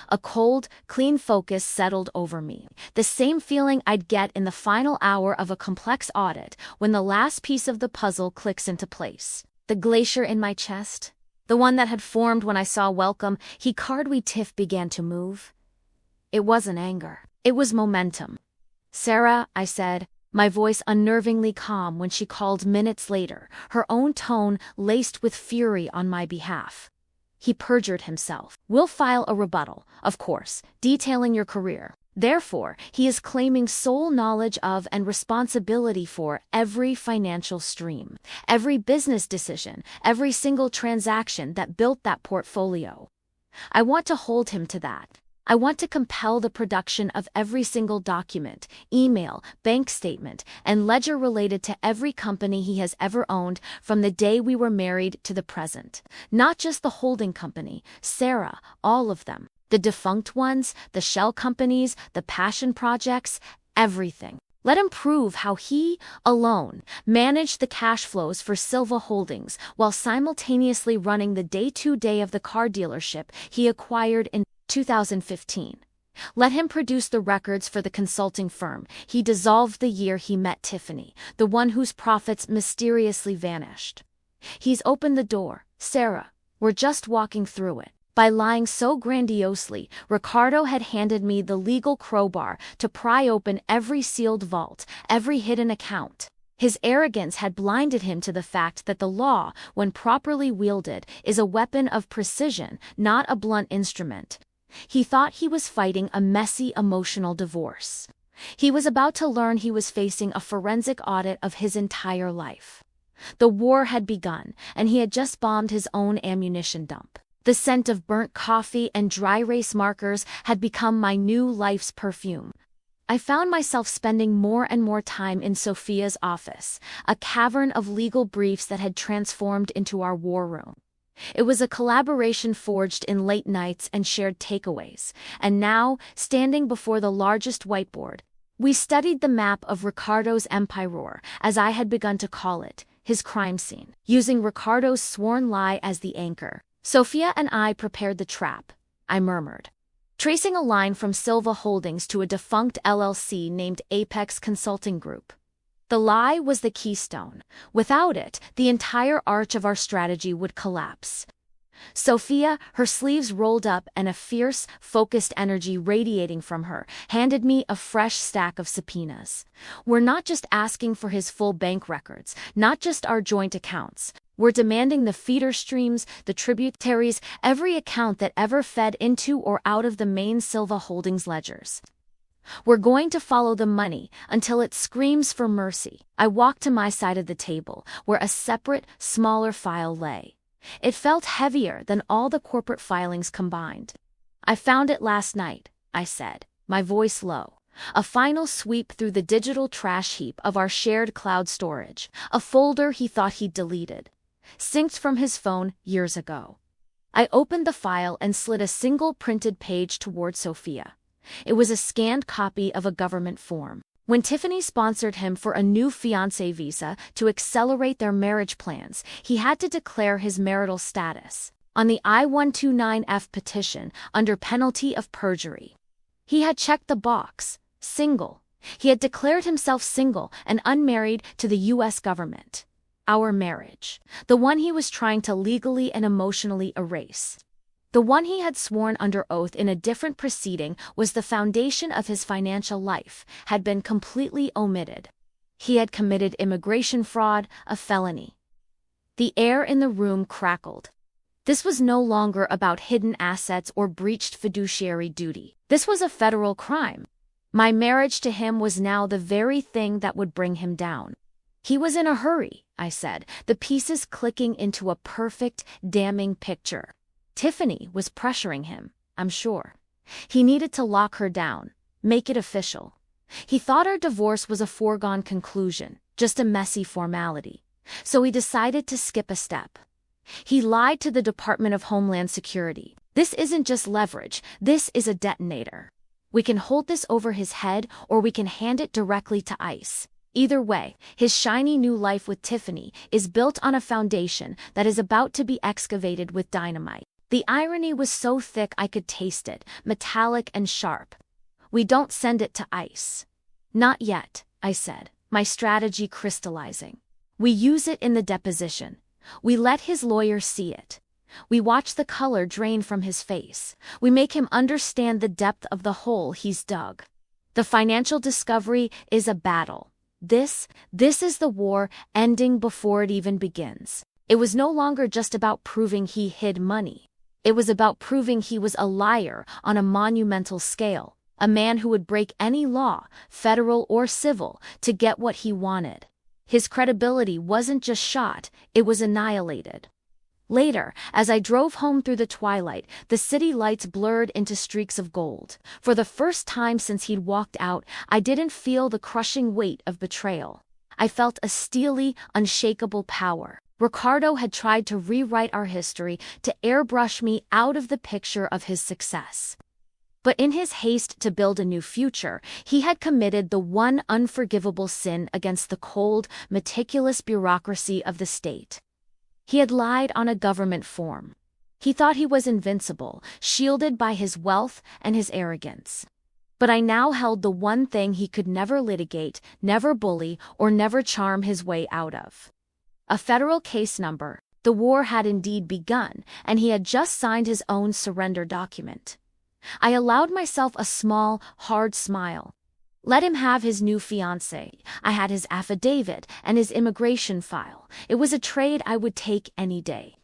A cold, clean focus settled over me, the same feeling I'd get in the final hour of a complex audit when the last piece of the puzzle clicks into place. The glacier in my chest, the one that had formed when I saw welcome, he card we tiff began to move. It wasn't anger. It was momentum. "Sarah," I said, my voice unnervingly calm when she called minutes later, her own tone laced with fury on my behalf. "He perjured himself. We'll file a rebuttal, of course, detailing your career. Therefore, he is claiming sole knowledge of and responsibility for every financial stream, every business decision, every single transaction that built that portfolio. I want to hold him to that. I want to compel the production of every single document, email, bank statement, and ledger related to every company he has ever owned from the day we were married to the present. Not just the holding company, Sarah, all of them. The defunct ones, the shell companies, the passion projects, everything. Let him prove how he, alone, managed the cash flows for Silva Holdings while simultaneously running the day-to-day of the car dealership he acquired in 2015. Let him produce the records for the consulting firm he dissolved the year he met Tiffany, the one whose profits mysteriously vanished. He's opened the door, Sarah. We're just walking through it. By lying so grandiosely, Ricardo had handed me the legal crowbar to pry open every sealed vault, every hidden account. His arrogance had blinded him to the fact that the law, when properly wielded, is a weapon of precision, not a blunt instrument. He thought he was fighting a messy, emotional divorce. He was about to learn he was facing a forensic audit of his entire life. The war had begun, and he had just bombed his own ammunition dump. The scent of burnt coffee and dry erase markers had become my new life's perfume. I found myself spending more and more time in Sophia's office, a cavern of legal briefs that had transformed into our war room. It was a collaboration forged in late nights and shared takeaways, and now, standing before the largest whiteboard, we studied the map of Ricardo's empire, as I had begun to call it, his crime scene, using Ricardo's sworn lie as the anchor. Sophia and I prepared the trap, I murmured, tracing a line from Silva Holdings to a defunct LLC named Apex Consulting Group. The lie was the keystone. Without it, the entire arch of our strategy would collapse. Sophia, her sleeves rolled up and a fierce, focused energy radiating from her, handed me a fresh stack of subpoenas. We're not just asking for his full bank records, not just our joint accounts. We're demanding the feeder streams, the tributaries, every account that ever fed into or out of the main Silva Holdings ledgers. We're going to follow the money until it screams for mercy. I walked to my side of the table, where a separate, smaller file lay. It felt heavier than all the corporate filings combined. I found it last night, I said, my voice low. A final sweep through the digital trash heap of our shared cloud storage, a folder he thought he'd deleted, synced from his phone years ago. I opened the file and slid a single printed page toward Sophia. It was a scanned copy of a government form. When Tiffany sponsored him for a new fiancé visa to accelerate their marriage plans, he had to declare his marital status on the I-129F petition under penalty of perjury. He had checked the box, single. He had declared himself single and unmarried to the U.S. government. Our marriage, the one he was trying to legally and emotionally erase. The one he had sworn under oath in a different proceeding was the foundation of his financial life, had been completely omitted. He had committed immigration fraud, a felony. The air in the room crackled. This was no longer about hidden assets or breached fiduciary duty. This was a federal crime. My marriage to him was now the very thing that would bring him down. He was in a hurry, I said, the pieces clicking into a perfect, damning picture. Tiffany was pressuring him, I'm sure. He needed to lock her down, make it official. He thought our divorce was a foregone conclusion, just a messy formality. So he decided to skip a step. He lied to the Department of Homeland Security. This isn't just leverage, this is a detonator. We can hold this over his head or we can hand it directly to ICE. Either way, his shiny new life with Tiffany is built on a foundation that is about to be excavated with dynamite. The irony was so thick I could taste it, metallic and sharp. We don't send it to ICE. Not yet, I said, my strategy crystallizing. We use it in the deposition. We let his lawyer see it. We watch the color drain from his face. We make him understand the depth of the hole he's dug. The financial discovery is a battle. This is the war ending before it even begins. It was no longer just about proving he hid money. It was about proving he was a liar on a monumental scale, a man who would break any law, federal or civil, to get what he wanted. His credibility wasn't just shot, it was annihilated. Later, as I drove home through the twilight, the city lights blurred into streaks of gold. For the first time since he'd walked out, I didn't feel the crushing weight of betrayal. I felt a steely, unshakable power. Ricardo had tried to rewrite our history, to airbrush me out of the picture of his success. But in his haste to build a new future, he had committed the one unforgivable sin against the cold, meticulous bureaucracy of the state. He had lied on a government form. He thought he was invincible, shielded by his wealth and his arrogance. But I now held the one thing he could never litigate, never bully, or never charm his way out of. A federal case number. The war had indeed begun, and he had just signed his own surrender document. I allowed myself a small, hard smile. Let him have his new fiancée. I had his affidavit and his immigration file. It was a trade I would take any day.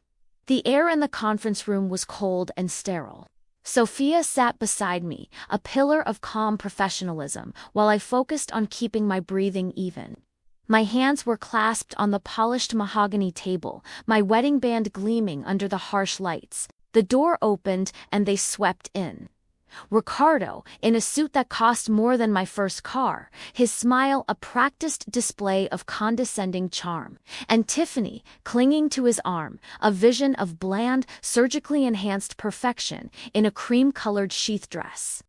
The air in the conference room was cold and sterile. Sophia sat beside me, a pillar of calm professionalism, while I focused on keeping my breathing even. My hands were clasped on the polished mahogany table, my wedding band gleaming under the harsh lights. The door opened and they swept in. Ricardo, in a suit that cost more than my first car, his smile a practiced display of condescending charm, and Tiffany, clinging to his arm, a vision of bland, surgically enhanced perfection in a cream-colored sheath dress.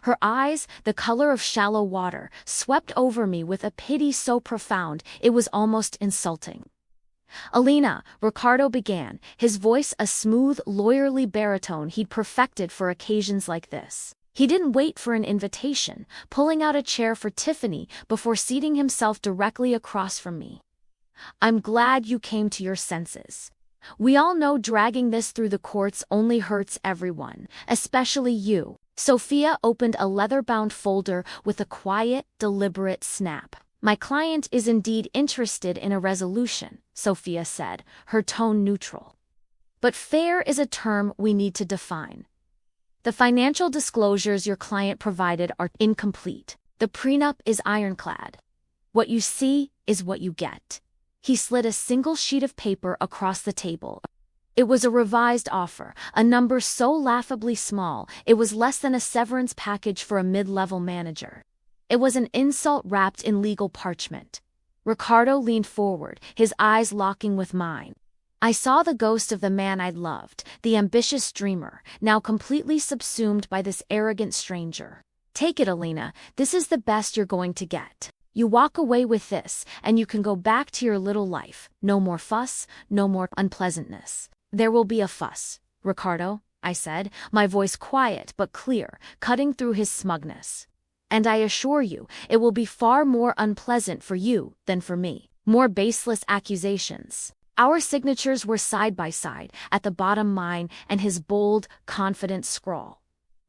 Her eyes, the color of shallow water, swept over me with a pity so profound it was almost insulting. "Alina," Ricardo began, his voice a smooth, lawyerly baritone he'd perfected for occasions like this. He didn't wait for an invitation, pulling out a chair for Tiffany before seating himself directly across from me. "I'm glad you came to your senses. We all know dragging this through the courts only hurts everyone, especially you." Sophia opened a leather-bound folder with a quiet, deliberate snap. "My client is indeed interested in a resolution," Sophia said, her tone neutral. "But fair is a term we need to define. The financial disclosures your client provided are incomplete. The prenup is ironclad. What you see is what you get." He slid a single sheet of paper across the table. It was a revised offer, a number so laughably small it was less than a severance package for a mid-level manager. It was an insult wrapped in legal parchment. Ricardo leaned forward, his eyes locking with mine. I saw the ghost of the man I'd loved, the ambitious dreamer, now completely subsumed by this arrogant stranger. "Take it, Alina, this is the best you're going to get. You walk away with this, and you can go back to your little life. No more fuss, no more unpleasantness." "There will be a fuss, Ricardo," I said, my voice quiet but clear, cutting through his smugness. "And I assure you, it will be far more unpleasant for you than for me. More baseless accusations." Our signatures were side by side, at the bottom mine and his bold, confident scrawl.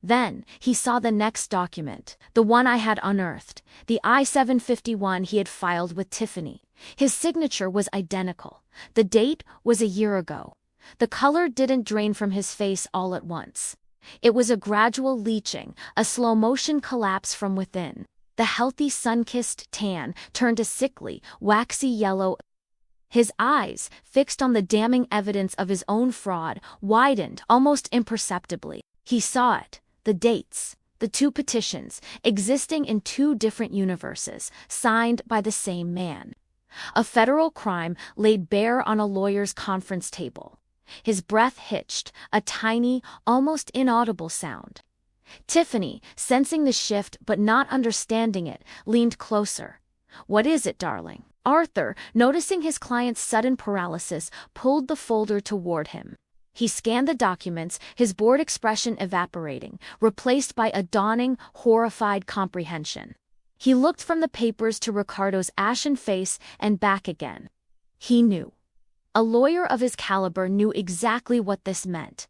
Then, he saw the next document, the one I had unearthed, the I-751 he had filed with Tiffany. His signature was identical. The date was a year ago. The color didn't drain from his face all at once. It was a gradual leaching, a slow-motion collapse from within. The healthy sun-kissed tan turned a sickly, waxy yellow. His eyes, fixed on the damning evidence of his own fraud, widened almost imperceptibly. He saw it, the dates, the two petitions, existing in two different universes, signed by the same man. A federal crime laid bare on a lawyer's conference table. His breath hitched, a tiny, almost inaudible sound. Tiffany, sensing the shift but not understanding it, leaned closer. "What is it, darling?" Arthur, noticing his client's sudden paralysis, pulled the folder toward him. He scanned the documents, his bored expression evaporating, replaced by a dawning, horrified comprehension. He looked from the papers to Ricardo's ashen face and back again. He knew. A lawyer of his caliber knew exactly what this meant.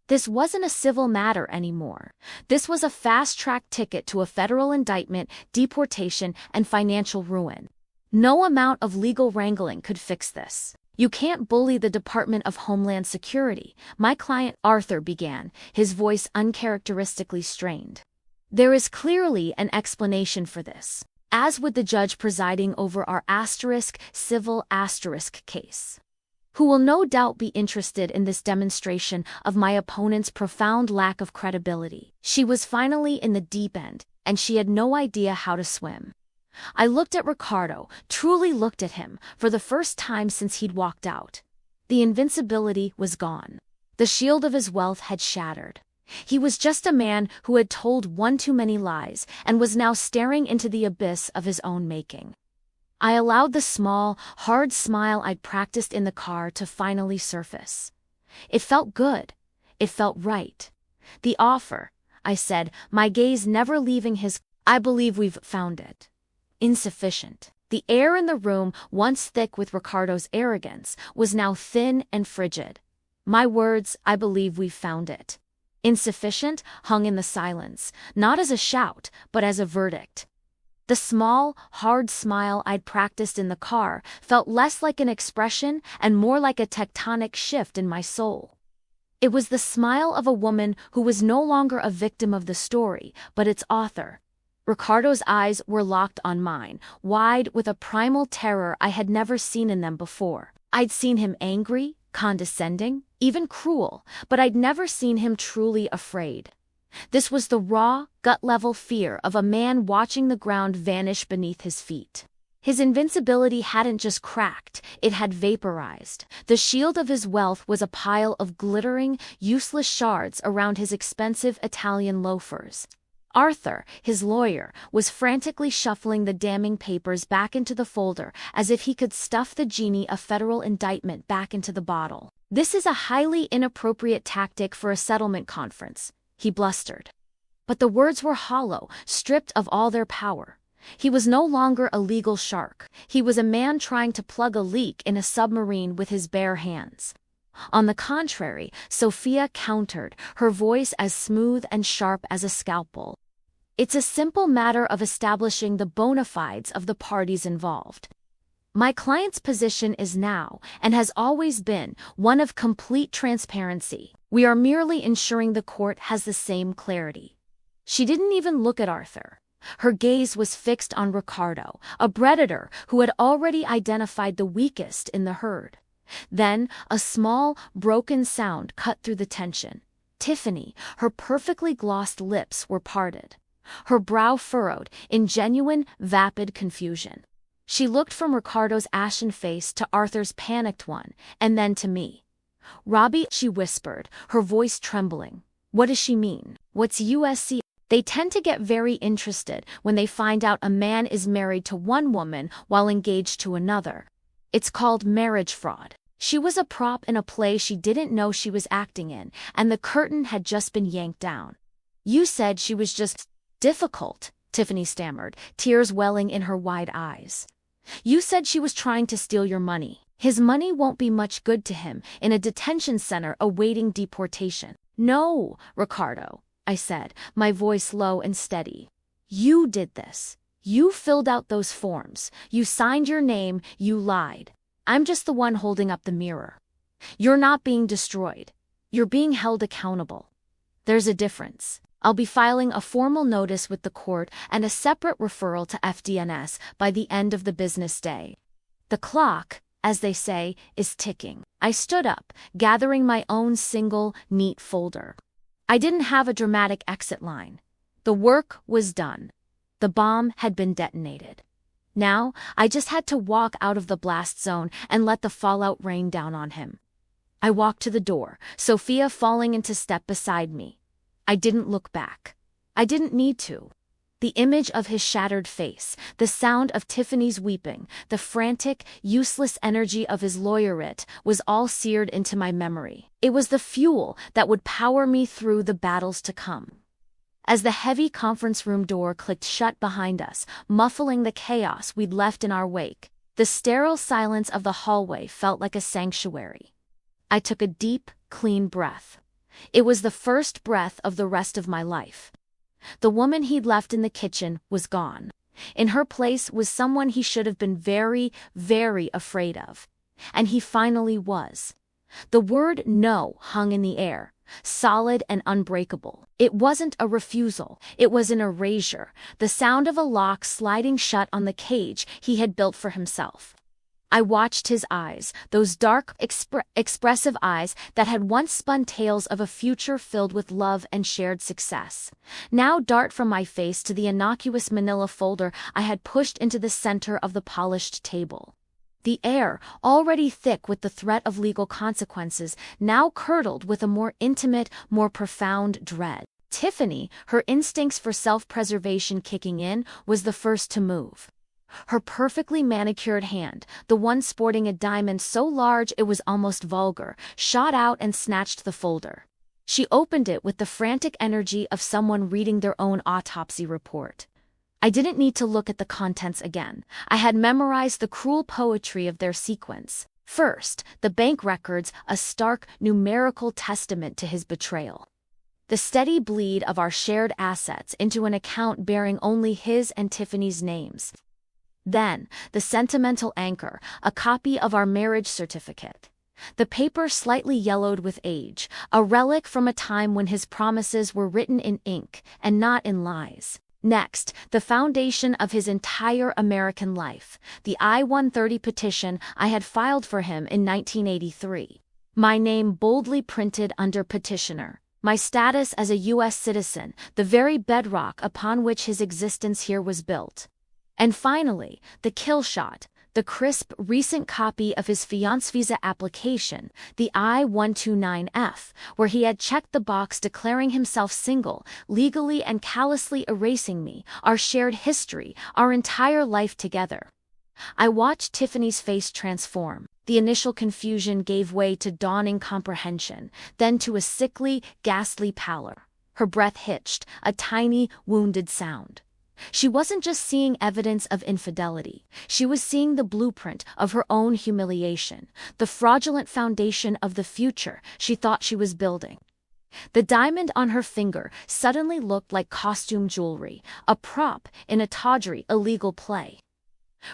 This wasn't a civil matter anymore. This was a fast-track ticket to a federal indictment, deportation, and financial ruin. No amount of legal wrangling could fix this. "You can't bully the Department of Homeland Security," my client Arthur began, his voice uncharacteristically strained. "There is clearly an explanation for this, as would the judge presiding over our civil case, who will no doubt be interested in this demonstration of my opponent's profound lack of credibility." She was finally in the deep end, and she had no idea how to swim. I looked at Ricardo, truly looked at him, for the first time since he'd walked out. The invincibility was gone. The shield of his wealth had shattered. He was just a man who had told one too many lies and was now staring into the abyss of his own making. I allowed the small, hard smile I'd practiced in the car to finally surface. It felt good. It felt right. The offer, I said, my gaze never leaving his. I believe we've found it. Insufficient. The air in the room, once thick with Ricardo's arrogance, was now thin and frigid. My words, I believe we've found it. Insufficient, hung in the silence, not as a shout, but as a verdict. The small, hard smile I'd practiced in the car felt less like an expression and more like a tectonic shift in my soul. It was the smile of a woman who was no longer a victim of the story, but its author. Ricardo's eyes were locked on mine, wide with a primal terror I had never seen in them before. I'd seen him angry, condescending, even cruel, but I'd never seen him truly afraid. This was the raw, gut-level fear of a man watching the ground vanish beneath his feet. His invincibility hadn't just cracked, it had vaporized. The shield of his wealth was a pile of glittering, useless shards around his expensive Italian loafers. Arthur, his lawyer, was frantically shuffling the damning papers back into the folder as if he could stuff the genie a federal indictment back into the bottle. "This is a highly inappropriate tactic for a settlement conference," he blustered. But the words were hollow, stripped of all their power. He was no longer a legal shark. He was a man trying to plug a leak in a submarine with his bare hands. On the contrary, Sophia countered, her voice as smooth and sharp as a scalpel. "It's a simple matter of establishing the bona fides of the parties involved. My client's position is now, and has always been, one of complete transparency. We are merely ensuring the court has the same clarity." She didn't even look at Arthur. Her gaze was fixed on Ricardo, a predator who had already identified the weakest in the herd. Then, a small, broken sound cut through the tension. Tiffany, her perfectly glossed lips were parted. Her brow furrowed in genuine, vapid confusion. She looked from Ricardo's ashen face to Arthur's panicked one, and then to me. "Robbie," she whispered, her voice trembling. "What does she mean? What's USC? They tend to get very interested when they find out a man is married to one woman while engaged to another. It's called marriage fraud." She was a prop in a play she didn't know she was acting in, and the curtain had just been yanked down. "You said she was just difficult," Tiffany stammered, tears welling in her wide eyes. "You said she was trying to steal your money. His money won't be much good to him in a detention center awaiting deportation." "No, Ricardo," I said, my voice low and steady. "You did this. You filled out those forms. You signed your name. You lied. I'm just the one holding up the mirror. You're not being destroyed. You're being held accountable. There's a difference. I'll be filing a formal notice with the court and a separate referral to FDNS by the end of the business day. The clock, as they say, is ticking." I stood up, gathering my own single, neat folder. I didn't have a dramatic exit line. The work was done. The bomb had been detonated. Now, I just had to walk out of the blast zone and let the fallout rain down on him. I walked to the door, Sophia falling into step beside me. I didn't look back. I didn't need to. The image of his shattered face, the sound of Tiffany's weeping, the frantic, useless energy of his lawyerate was all seared into my memory. It was the fuel that would power me through the battles to come. As the heavy conference room door clicked shut behind us, muffling the chaos we'd left in our wake, the sterile silence of the hallway felt like a sanctuary. I took a deep, clean breath. It was the first breath of the rest of my life. The woman he'd left in the kitchen was gone. In her place was someone he should have been very, very afraid of. And he finally was. The word no hung in the air, solid and unbreakable. It wasn't a refusal, it was an erasure, the sound of a lock sliding shut on the cage he had built for himself. I watched his eyes, those dark, expressive eyes that had once spun tales of a future filled with love and shared success, now dart from my face to the innocuous manila folder I had pushed into the center of the polished table. The air, already thick with the threat of legal consequences, now curdled with a more intimate, more profound dread. Tiffany, her instincts for self-preservation kicking in, was the first to move. Her perfectly manicured hand, the one sporting a diamond so large it was almost vulgar, shot out and snatched the folder. She opened it with the frantic energy of someone reading their own autopsy report. I didn't need to look at the contents again. I had memorized the cruel poetry of their sequence. First, the bank records, a stark, numerical testament to his betrayal. The steady bleed of our shared assets into an account bearing only his and Tiffany's names. Then, the sentimental anchor, a copy of our marriage certificate. The paper slightly yellowed with age, a relic from a time when his promises were written in ink and not in lies. Next, the foundation of his entire American life, the I-130 petition I had filed for him in 1983. My name boldly printed under petitioner. My status as a U.S. citizen, the very bedrock upon which his existence here was built. And finally, the kill shot, the crisp, recent copy of his fiancé visa application, the I-129F, where he had checked the box declaring himself single, legally and callously erasing me, our shared history, our entire life together. I watched Tiffany's face transform. The initial confusion gave way to dawning comprehension, then to a sickly, ghastly pallor. Her breath hitched, a tiny, wounded sound. She wasn't just seeing evidence of infidelity. She was seeing the blueprint of her own humiliation, the fraudulent foundation of the future she thought she was building. The diamond on her finger suddenly looked like costume jewelry, a prop in a tawdry, illegal play.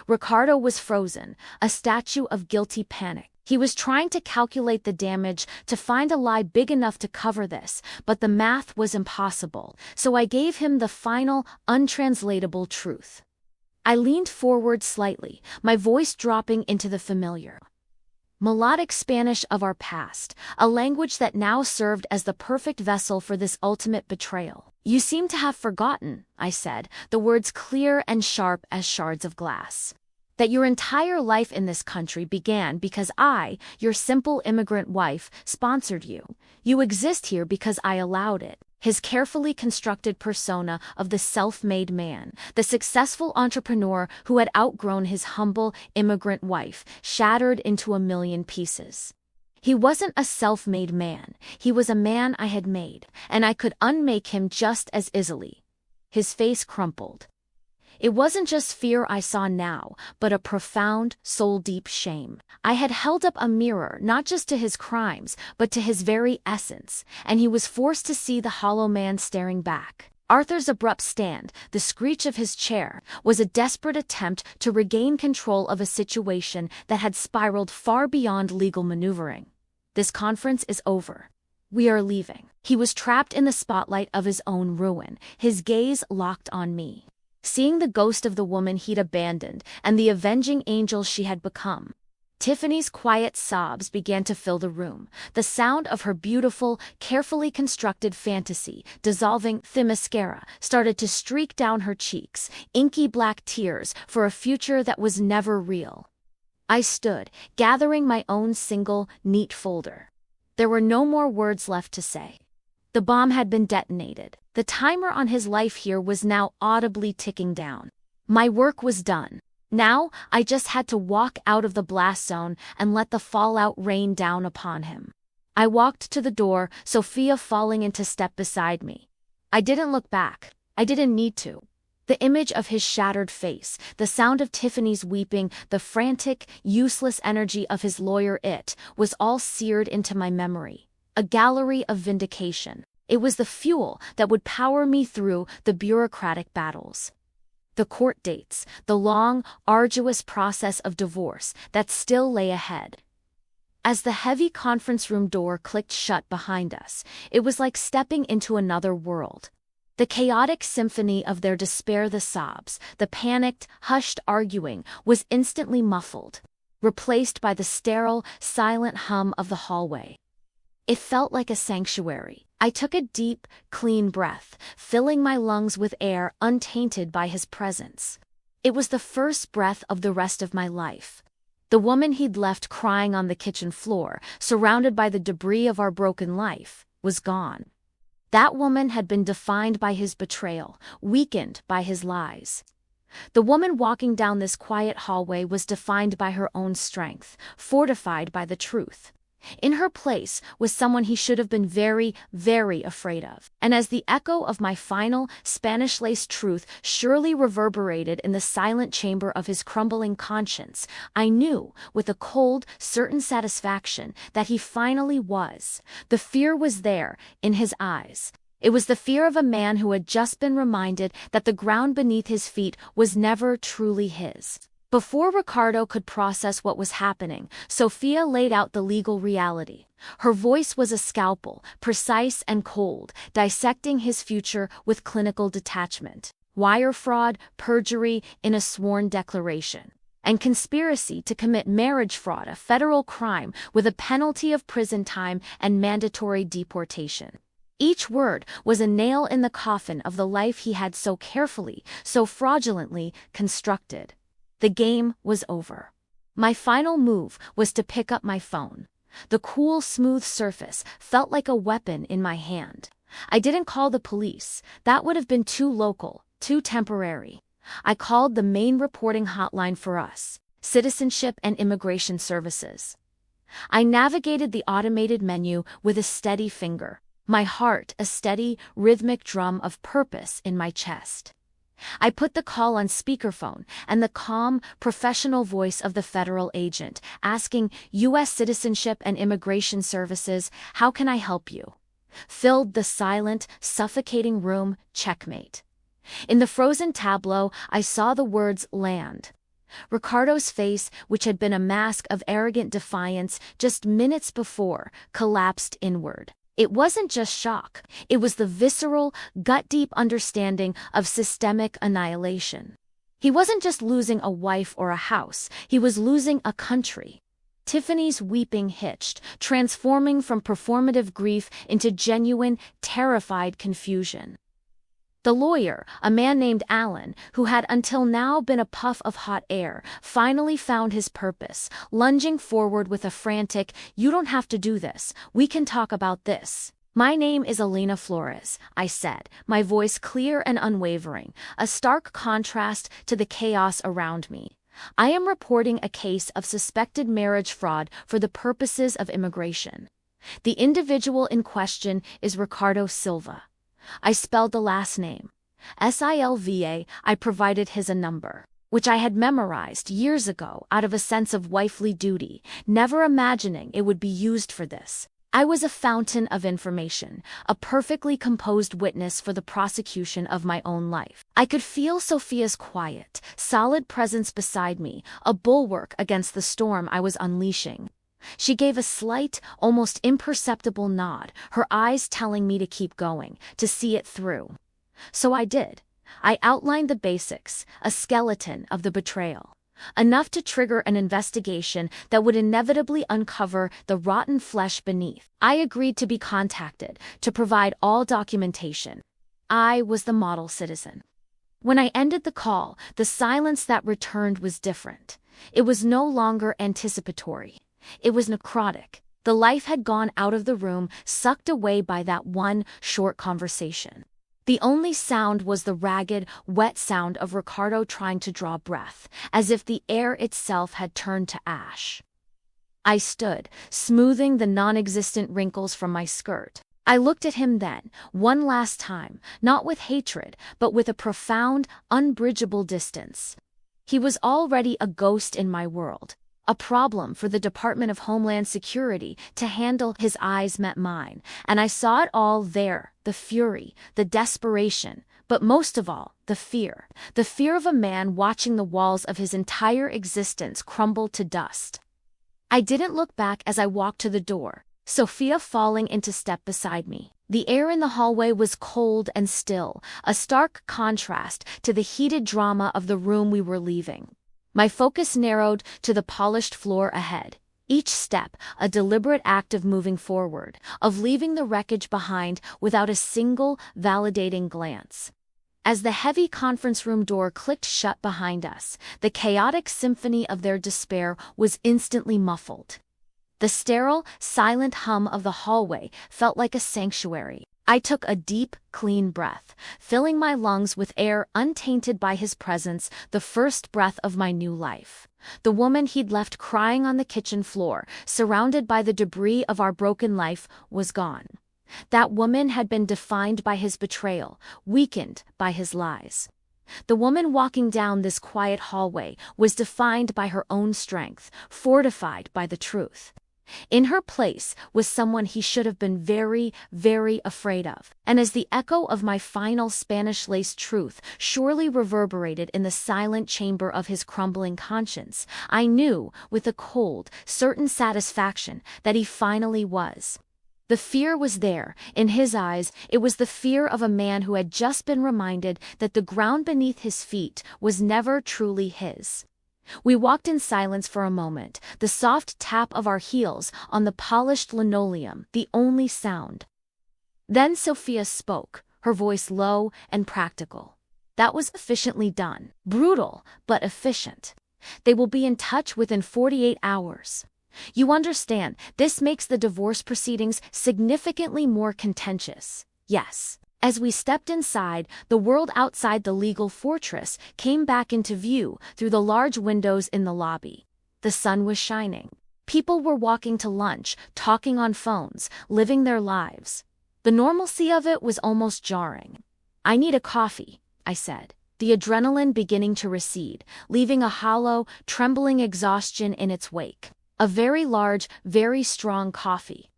Ricardo was frozen, a statue of guilty panic. He was trying to calculate the damage, to find a lie big enough to cover this, but the math was impossible, so I gave him the final, untranslatable truth. I leaned forward slightly, my voice dropping into the familiar, melodic Spanish of our past, a language that now served as the perfect vessel for this ultimate betrayal. You seem to have forgotten, I said, the words clear and sharp as shards of glass. That your entire life in this country began because I, your simple immigrant wife, sponsored you. You exist here because I allowed it. His carefully constructed persona of the self-made man, the successful entrepreneur who had outgrown his humble immigrant wife, shattered into a million pieces. He wasn't a self-made man, he was a man I had made, and I could unmake him just as easily. His face crumpled. It wasn't just fear I saw now, but a profound, soul-deep shame. I had held up a mirror not just to his crimes, but to his very essence, and he was forced to see the hollow man staring back. Arthur's abrupt stand, the screech of his chair, was a desperate attempt to regain control of a situation that had spiraled far beyond legal maneuvering. This conference is over. We are leaving. He was trapped in the spotlight of his own ruin, his gaze locked on me. Seeing the ghost of the woman he'd abandoned and the avenging angel she had become. Tiffany's quiet sobs began to fill the room, the sound of her beautiful, carefully constructed fantasy, dissolving mascara, started to streak down her cheeks, inky black tears for a future that was never real. I stood, gathering my own single, neat folder. There were no more words left to say. The bomb had been detonated. The timer on his life here was now audibly ticking down. My work was done. Now, I just had to walk out of the blast zone and let the fallout rain down upon him. I walked to the door, Sophia falling into step beside me. I didn't look back. I didn't need to. The image of his shattered face, the sound of Tiffany's weeping, the frantic, useless energy of his lawyer was all seared into my memory. A gallery of vindication. It was the fuel that would power me through the bureaucratic battles. The court dates, the long, arduous process of divorce that still lay ahead. As the heavy conference room door clicked shut behind us, it was like stepping into another world. The chaotic symphony of their despair, the sobs, the panicked, hushed arguing, was instantly muffled, replaced by the sterile, silent hum of the hallway. It felt like a sanctuary. I took a deep, clean breath, filling my lungs with air untainted by his presence. It was the first breath of the rest of my life. The woman he'd left crying on the kitchen floor, surrounded by the debris of our broken life, was gone. That woman had been defined by his betrayal, weakened by his lies. The woman walking down this quiet hallway was defined by her own strength, fortified by the truth. In her place was someone he should have been very, very afraid of. And as the echo of my final, Spanish-laced truth surely reverberated in the silent chamber of his crumbling conscience, I knew, with a cold, certain satisfaction, that he finally was. The fear was there, in his eyes. It was the fear of a man who had just been reminded that the ground beneath his feet was never truly his. Before Ricardo could process what was happening, Sophia laid out the legal reality. Her voice was a scalpel, precise and cold, dissecting his future with clinical detachment. Wire fraud, perjury in a sworn declaration, and conspiracy to commit marriage fraud, a federal crime with a penalty of prison time and mandatory deportation. Each word was a nail in the coffin of the life he had so carefully, so fraudulently constructed. The game was over. My final move was to pick up my phone. The cool, smooth surface felt like a weapon in my hand. I didn't call the police. That would have been too local, too temporary. I called the main reporting hotline for us, Citizenship and Immigration Services. I navigated the automated menu with a steady finger, my heart a steady, rhythmic drum of purpose in my chest. I put the call on speakerphone, and the calm, professional voice of the federal agent, asking, U.S. Citizenship and Immigration Services, how can I help you? Filled the silent, suffocating room. Checkmate. In the frozen tableau, I saw the words land. Ricardo's face, which had been a mask of arrogant defiance just minutes before, collapsed inward. It wasn't just shock, it was the visceral, gut-deep understanding of systemic annihilation. He wasn't just losing a wife or a house, he was losing a country. Tiffany's weeping hitched, transforming from performative grief into genuine, terrified confusion. The lawyer, a man named Alan, who had until now been a puff of hot air, finally found his purpose, lunging forward with a frantic, "You don't have to do this, we can talk about this." "My name is Elena Flores," I said, my voice clear and unwavering, a stark contrast to the chaos around me. "I am reporting a case of suspected marriage fraud for the purposes of immigration. The individual in question is Ricardo Silva." I spelled the last name. Silva. I provided his a number, which I had memorized years ago out of a sense of wifely duty, never imagining it would be used for this. I was a fountain of information, a perfectly composed witness for the prosecution of my own life. I could feel Sophia's quiet, solid presence beside me, a bulwark against the storm I was unleashing. She gave a slight, almost imperceptible nod, her eyes telling me to keep going, to see it through. So I did. I outlined the basics, a skeleton of the betrayal. Enough to trigger an investigation that would inevitably uncover the rotten flesh beneath. I agreed to be contacted, to provide all documentation. I was the model citizen. When I ended the call, the silence that returned was different. It was no longer anticipatory. It was necrotic. The life had gone out of the room, sucked away by that one short conversation. The only sound was the ragged, wet sound of Ricardo trying to draw breath, as if the air itself had turned to ash. I stood, smoothing the non-existent wrinkles from my skirt. I looked at him then, one last time, not with hatred, but with a profound, unbridgeable distance. He was already a ghost in my world. A problem for the Department of Homeland Security to handle. His eyes met mine, and I saw it all there, the fury, the desperation, but most of all, the fear. The fear of a man watching the walls of his entire existence crumble to dust. I didn't look back as I walked to the door, Sophia falling into step beside me. The air in the hallway was cold and still, a stark contrast to the heated drama of the room we were leaving. My focus narrowed to the polished floor ahead. Each step, a deliberate act of moving forward, of leaving the wreckage behind without a single validating glance. As the heavy conference room door clicked shut behind us, the chaotic symphony of their despair was instantly muffled. The sterile, silent hum of the hallway felt like a sanctuary. I took a deep, clean breath, filling my lungs with air untainted by his presence, the first breath of my new life. The woman he'd left crying on the kitchen floor, surrounded by the debris of our broken life, was gone. That woman had been defined by his betrayal, weakened by his lies. The woman walking down this quiet hallway was defined by her own strength, fortified by the truth. In her place was someone he should have been very, very afraid of. And as the echo of my final Spanish-laced truth surely reverberated in the silent chamber of his crumbling conscience, I knew, with a cold, certain satisfaction, that he finally was. The fear was there. In his eyes, it was the fear of a man who had just been reminded that the ground beneath his feet was never truly his. We walked in silence for a moment, the soft tap of our heels on the polished linoleum the only sound. Then Sophia spoke, her voice low and practical. That was efficiently done. Brutal, but efficient. They will be in touch within 48 hours. You understand, this makes the divorce proceedings significantly more contentious. Yes. As we stepped inside, the world outside the legal fortress came back into view through the large windows in the lobby. The sun was shining. People were walking to lunch, talking on phones, living their lives. The normalcy of it was almost jarring. "I need a coffee," I said, the adrenaline beginning to recede, leaving a hollow, trembling exhaustion in its wake. A very large, very strong coffee.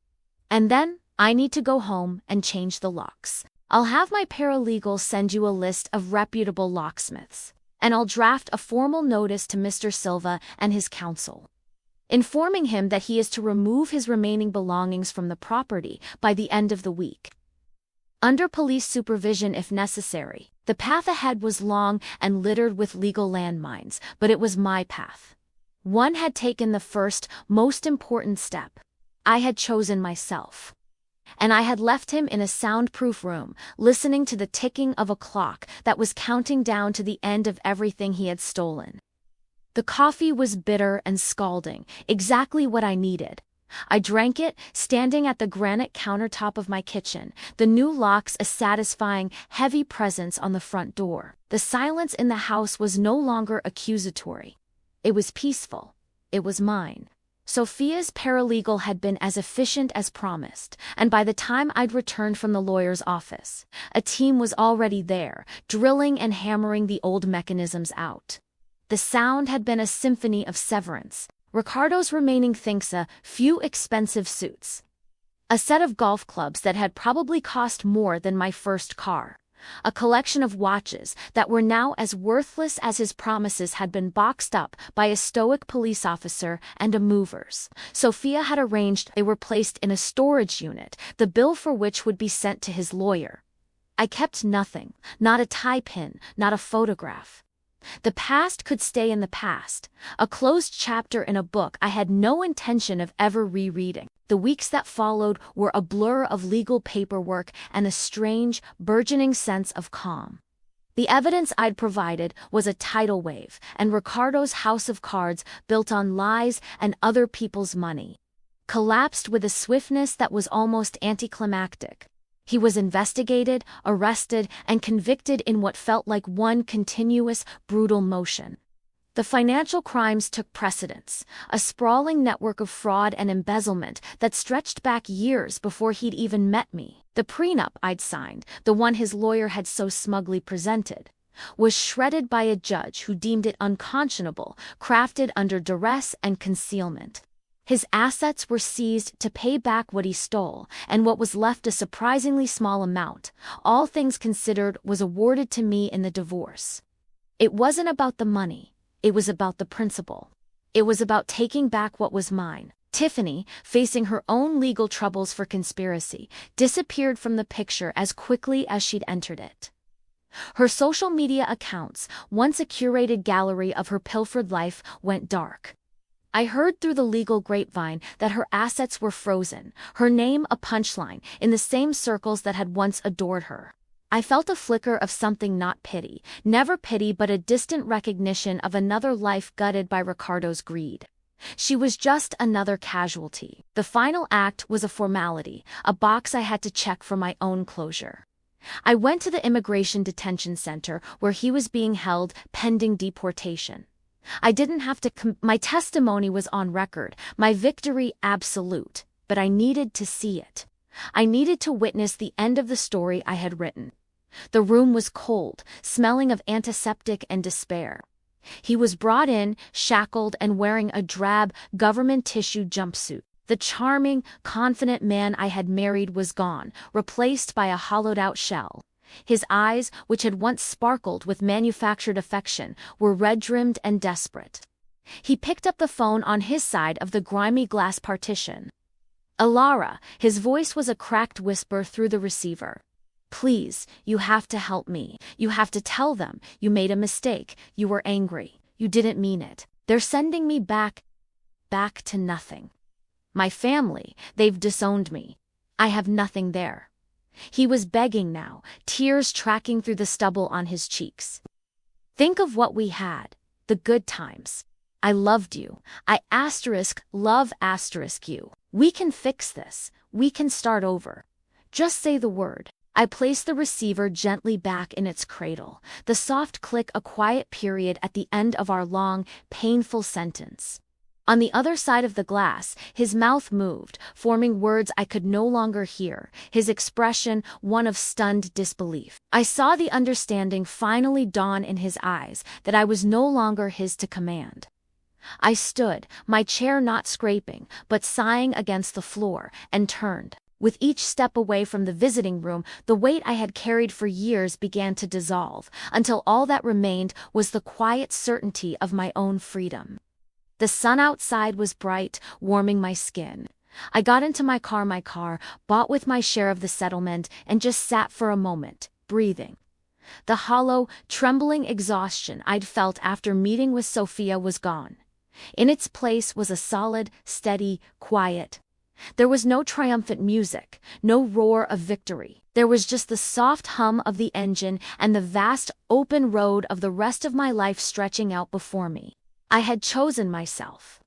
"And then, I need to go home and change the locks. I'll have my paralegal send you a list of reputable locksmiths, and I'll draft a formal notice to Mr. Silva and his counsel, informing him that he is to remove his remaining belongings from the property by the end of the week, under police supervision if necessary." The path ahead was long and littered with legal landmines, but it was my path. One had taken the first, most important step. I had chosen myself. And I had left him in a soundproof room, listening to the ticking of a clock that was counting down to the end of everything he had stolen. The coffee was bitter and scalding, exactly what I needed. I drank it, standing at the granite countertop of my kitchen, the new locks a satisfying, heavy presence on the front door. The silence in the house was no longer accusatory. It was peaceful. It was mine. Sophia's paralegal had been as efficient as promised, and by the time I'd returned from the lawyer's office, a team was already there, drilling and hammering the old mechanisms out. The sound had been a symphony of severance. Ricardo's remaining things: a few expensive suits, a set of golf clubs that had probably cost more than my first car, a collection of watches that were now as worthless as his promises had been boxed up by a stoic police officer, and a movers Sophia had arranged. They were placed in a storage unit, the bill for which would be sent to his lawyer. I kept nothing, not a tie pin, not a photograph. The past could stay in the past, a closed chapter in a book I had no intention of ever rereading. The weeks that followed were a blur of legal paperwork and a strange, burgeoning sense of calm. The evidence I'd provided was a tidal wave, and Ricardo's house of cards, built on lies and other people's money, collapsed with a swiftness that was almost anticlimactic. He was investigated, arrested, and convicted in what felt like one continuous, brutal motion. The financial crimes took precedence, a sprawling network of fraud and embezzlement that stretched back years before he'd even met me. The prenup I'd signed, the one his lawyer had so smugly presented, was shredded by a judge who deemed it unconscionable, crafted under duress and concealment. His assets were seized to pay back what he stole, and what was left, a surprisingly small amount, all things considered, was awarded to me in the divorce. It wasn't about the money. It was about the principle. It was about taking back what was mine. Tiffany, facing her own legal troubles for conspiracy, disappeared from the picture as quickly as she'd entered it. Her social media accounts, once a curated gallery of her pilfered life, went dark. I heard through the legal grapevine that her assets were frozen, her name a punchline in the same circles that had once adored her. I felt a flicker of something, not pity, never pity, but a distant recognition of another life gutted by Ricardo's greed. She was just another casualty. The final act was a formality, a box I had to check for my own closure. I went to the immigration detention center where he was being held pending deportation. I didn't have to my testimony was on record, my victory absolute, but I needed to see it. I needed to witness the end of the story I had written. The room was cold, smelling of antiseptic and despair. He was brought in, shackled and wearing a drab, government tissue jumpsuit. The charming, confident man I had married was gone, replaced by a hollowed-out shell. His eyes, which had once sparkled with manufactured affection, were red-rimmed and desperate. He picked up the phone on his side of the grimy glass partition. "Alara," his voice was a cracked whisper through the receiver. "Please, you have to help me. You have to tell them you made a mistake, you were angry, you didn't mean it. They're sending me back to nothing. My family, they've disowned me. I have nothing there." He was begging now, tears tracking through the stubble on his cheeks. "Think of what we had, the good times. I loved you. Love you. We can fix this. We can start over. Just say the word." I placed the receiver gently back in its cradle, the soft click a quiet period at the end of our long, painful sentence. On the other side of the glass, his mouth moved, forming words I could no longer hear, his expression one of stunned disbelief. I saw the understanding finally dawn in his eyes, that I was no longer his to command. I stood, my chair not scraping, but sighing against the floor, and turned. With each step away from the visiting room, the weight I had carried for years began to dissolve, until all that remained was the quiet certainty of my own freedom. The sun outside was bright, warming my skin. I got into my car, bought with my share of the settlement, and just sat for a moment, breathing. The hollow, trembling exhaustion I'd felt after meeting with Sophia was gone. In its place was a solid, steady, quiet. There was no triumphant music, no roar of victory. There was just the soft hum of the engine and the vast, open road of the rest of my life stretching out before me. I had chosen myself.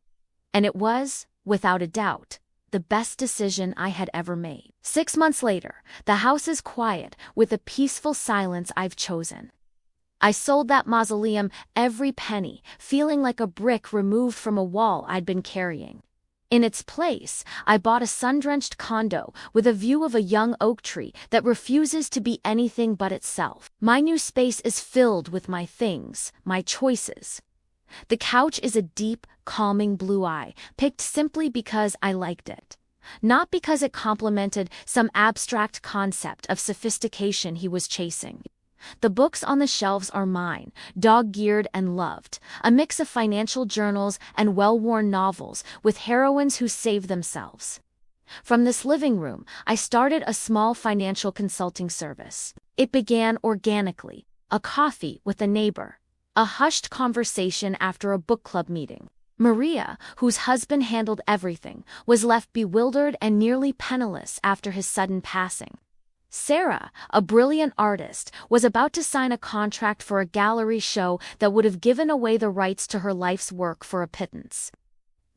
And it was, without a doubt, the best decision I had ever made. 6 months later, the house is quiet, with the peaceful silence I've chosen. I sold that mausoleum, every penny, feeling like a brick removed from a wall I'd been carrying. In its place, I bought a sun-drenched condo with a view of a young oak tree that refuses to be anything but itself. My new space is filled with my things, my choices. The couch is a deep, calming blue eye, picked simply because I liked it. Not because it complemented some abstract concept of sophistication he was chasing. The books on the shelves are mine, dog-eared and loved, a mix of financial journals and well-worn novels with heroines who save themselves. From this living room, I started a small financial consulting service. It began organically, a coffee with a neighbor, a hushed conversation after a book club meeting. Maria, whose husband handled everything, was left bewildered and nearly penniless after his sudden passing. Sarah, a brilliant artist, was about to sign a contract for a gallery show that would have given away the rights to her life's work for a pittance.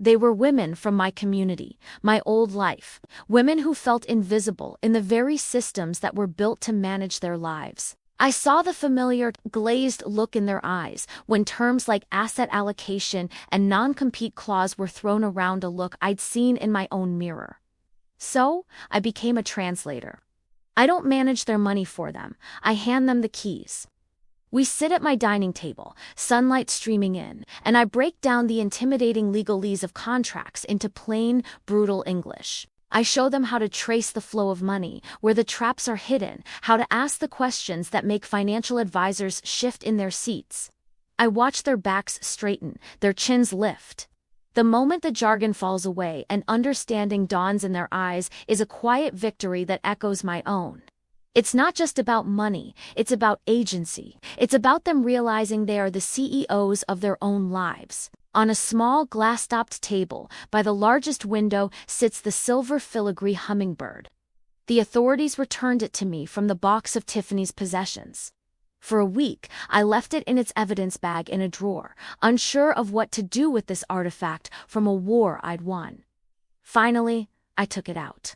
They were women from my community, my old life, women who felt invisible in the very systems that were built to manage their lives. I saw the familiar, glazed look in their eyes when terms like asset allocation and non-compete clause were thrown around, a look I'd seen in my own mirror. So, I became a translator. I don't manage their money for them, I hand them the keys. We sit at my dining table, sunlight streaming in, and I break down the intimidating legalese of contracts into plain, brutal English. I show them how to trace the flow of money, where the traps are hidden, how to ask the questions that make financial advisors shift in their seats. I watch their backs straighten, their chins lift. The moment the jargon falls away and understanding dawns in their eyes is a quiet victory that echoes my own. It's not just about money, it's about agency. It's about them realizing they are the CEOs of their own lives. On a small glass-topped table, by the largest window, sits the silver filigree hummingbird. The authorities returned it to me from the box of Tiffany's possessions. For a week, I left it in its evidence bag in a drawer, unsure of what to do with this artifact from a war I'd won. Finally, I took it out.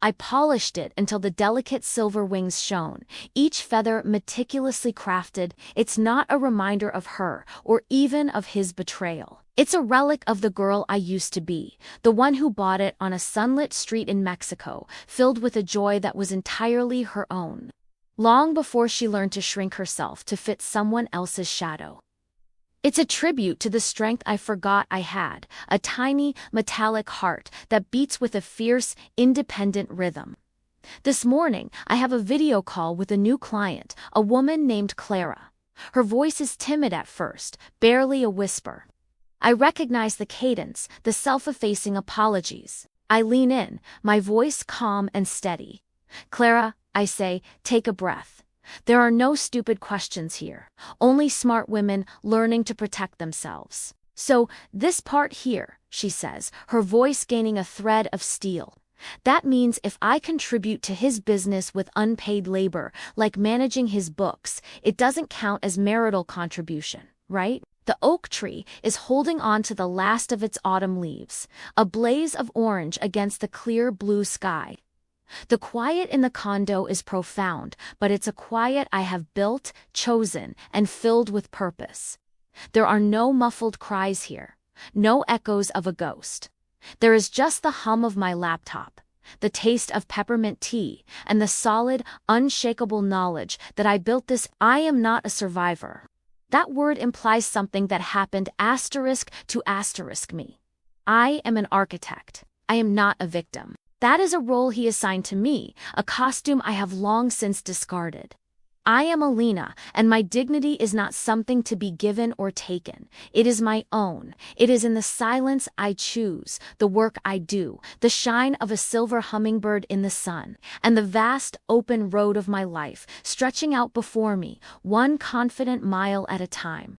I polished it until the delicate silver wings shone, each feather meticulously crafted. It's not a reminder of her, or even of his betrayal. It's a relic of the girl I used to be, the one who bought it on a sunlit street in Mexico, filled with a joy that was entirely her own, long before she learned to shrink herself to fit someone else's shadow. It's a tribute to the strength I forgot I had, a tiny, metallic heart that beats with a fierce, independent rhythm. This morning, I have a video call with a new client, a woman named Clara. Her voice is timid at first, barely a whisper. I recognize the cadence, the self-effacing apologies. I lean in, my voice calm and steady. "Clara," I say, "take a breath. There are no stupid questions here, only smart women learning to protect themselves. So, this part here," she says, her voice gaining a thread of steel. "That means if I contribute to his business with unpaid labor, like managing his books, it doesn't count as marital contribution, right?" The oak tree is holding on to the last of its autumn leaves, a blaze of orange against the clear blue sky. The quiet in the condo is profound, but it's a quiet I have built, chosen, and filled with purpose. There are no muffled cries here, no echoes of a ghost. There is just the hum of my laptop, the taste of peppermint tea, and the solid, unshakable knowledge that I built this. I am not a survivor. That word implies something that happened *to me. I am an architect. I am not a victim. That is a role he assigned to me, a costume I have long since discarded. I am Alina, and my dignity is not something to be given or taken. It is my own. It is in the silence I choose, the work I do, the shine of a silver hummingbird in the sun, and the vast, open road of my life, stretching out before me, one confident mile at a time.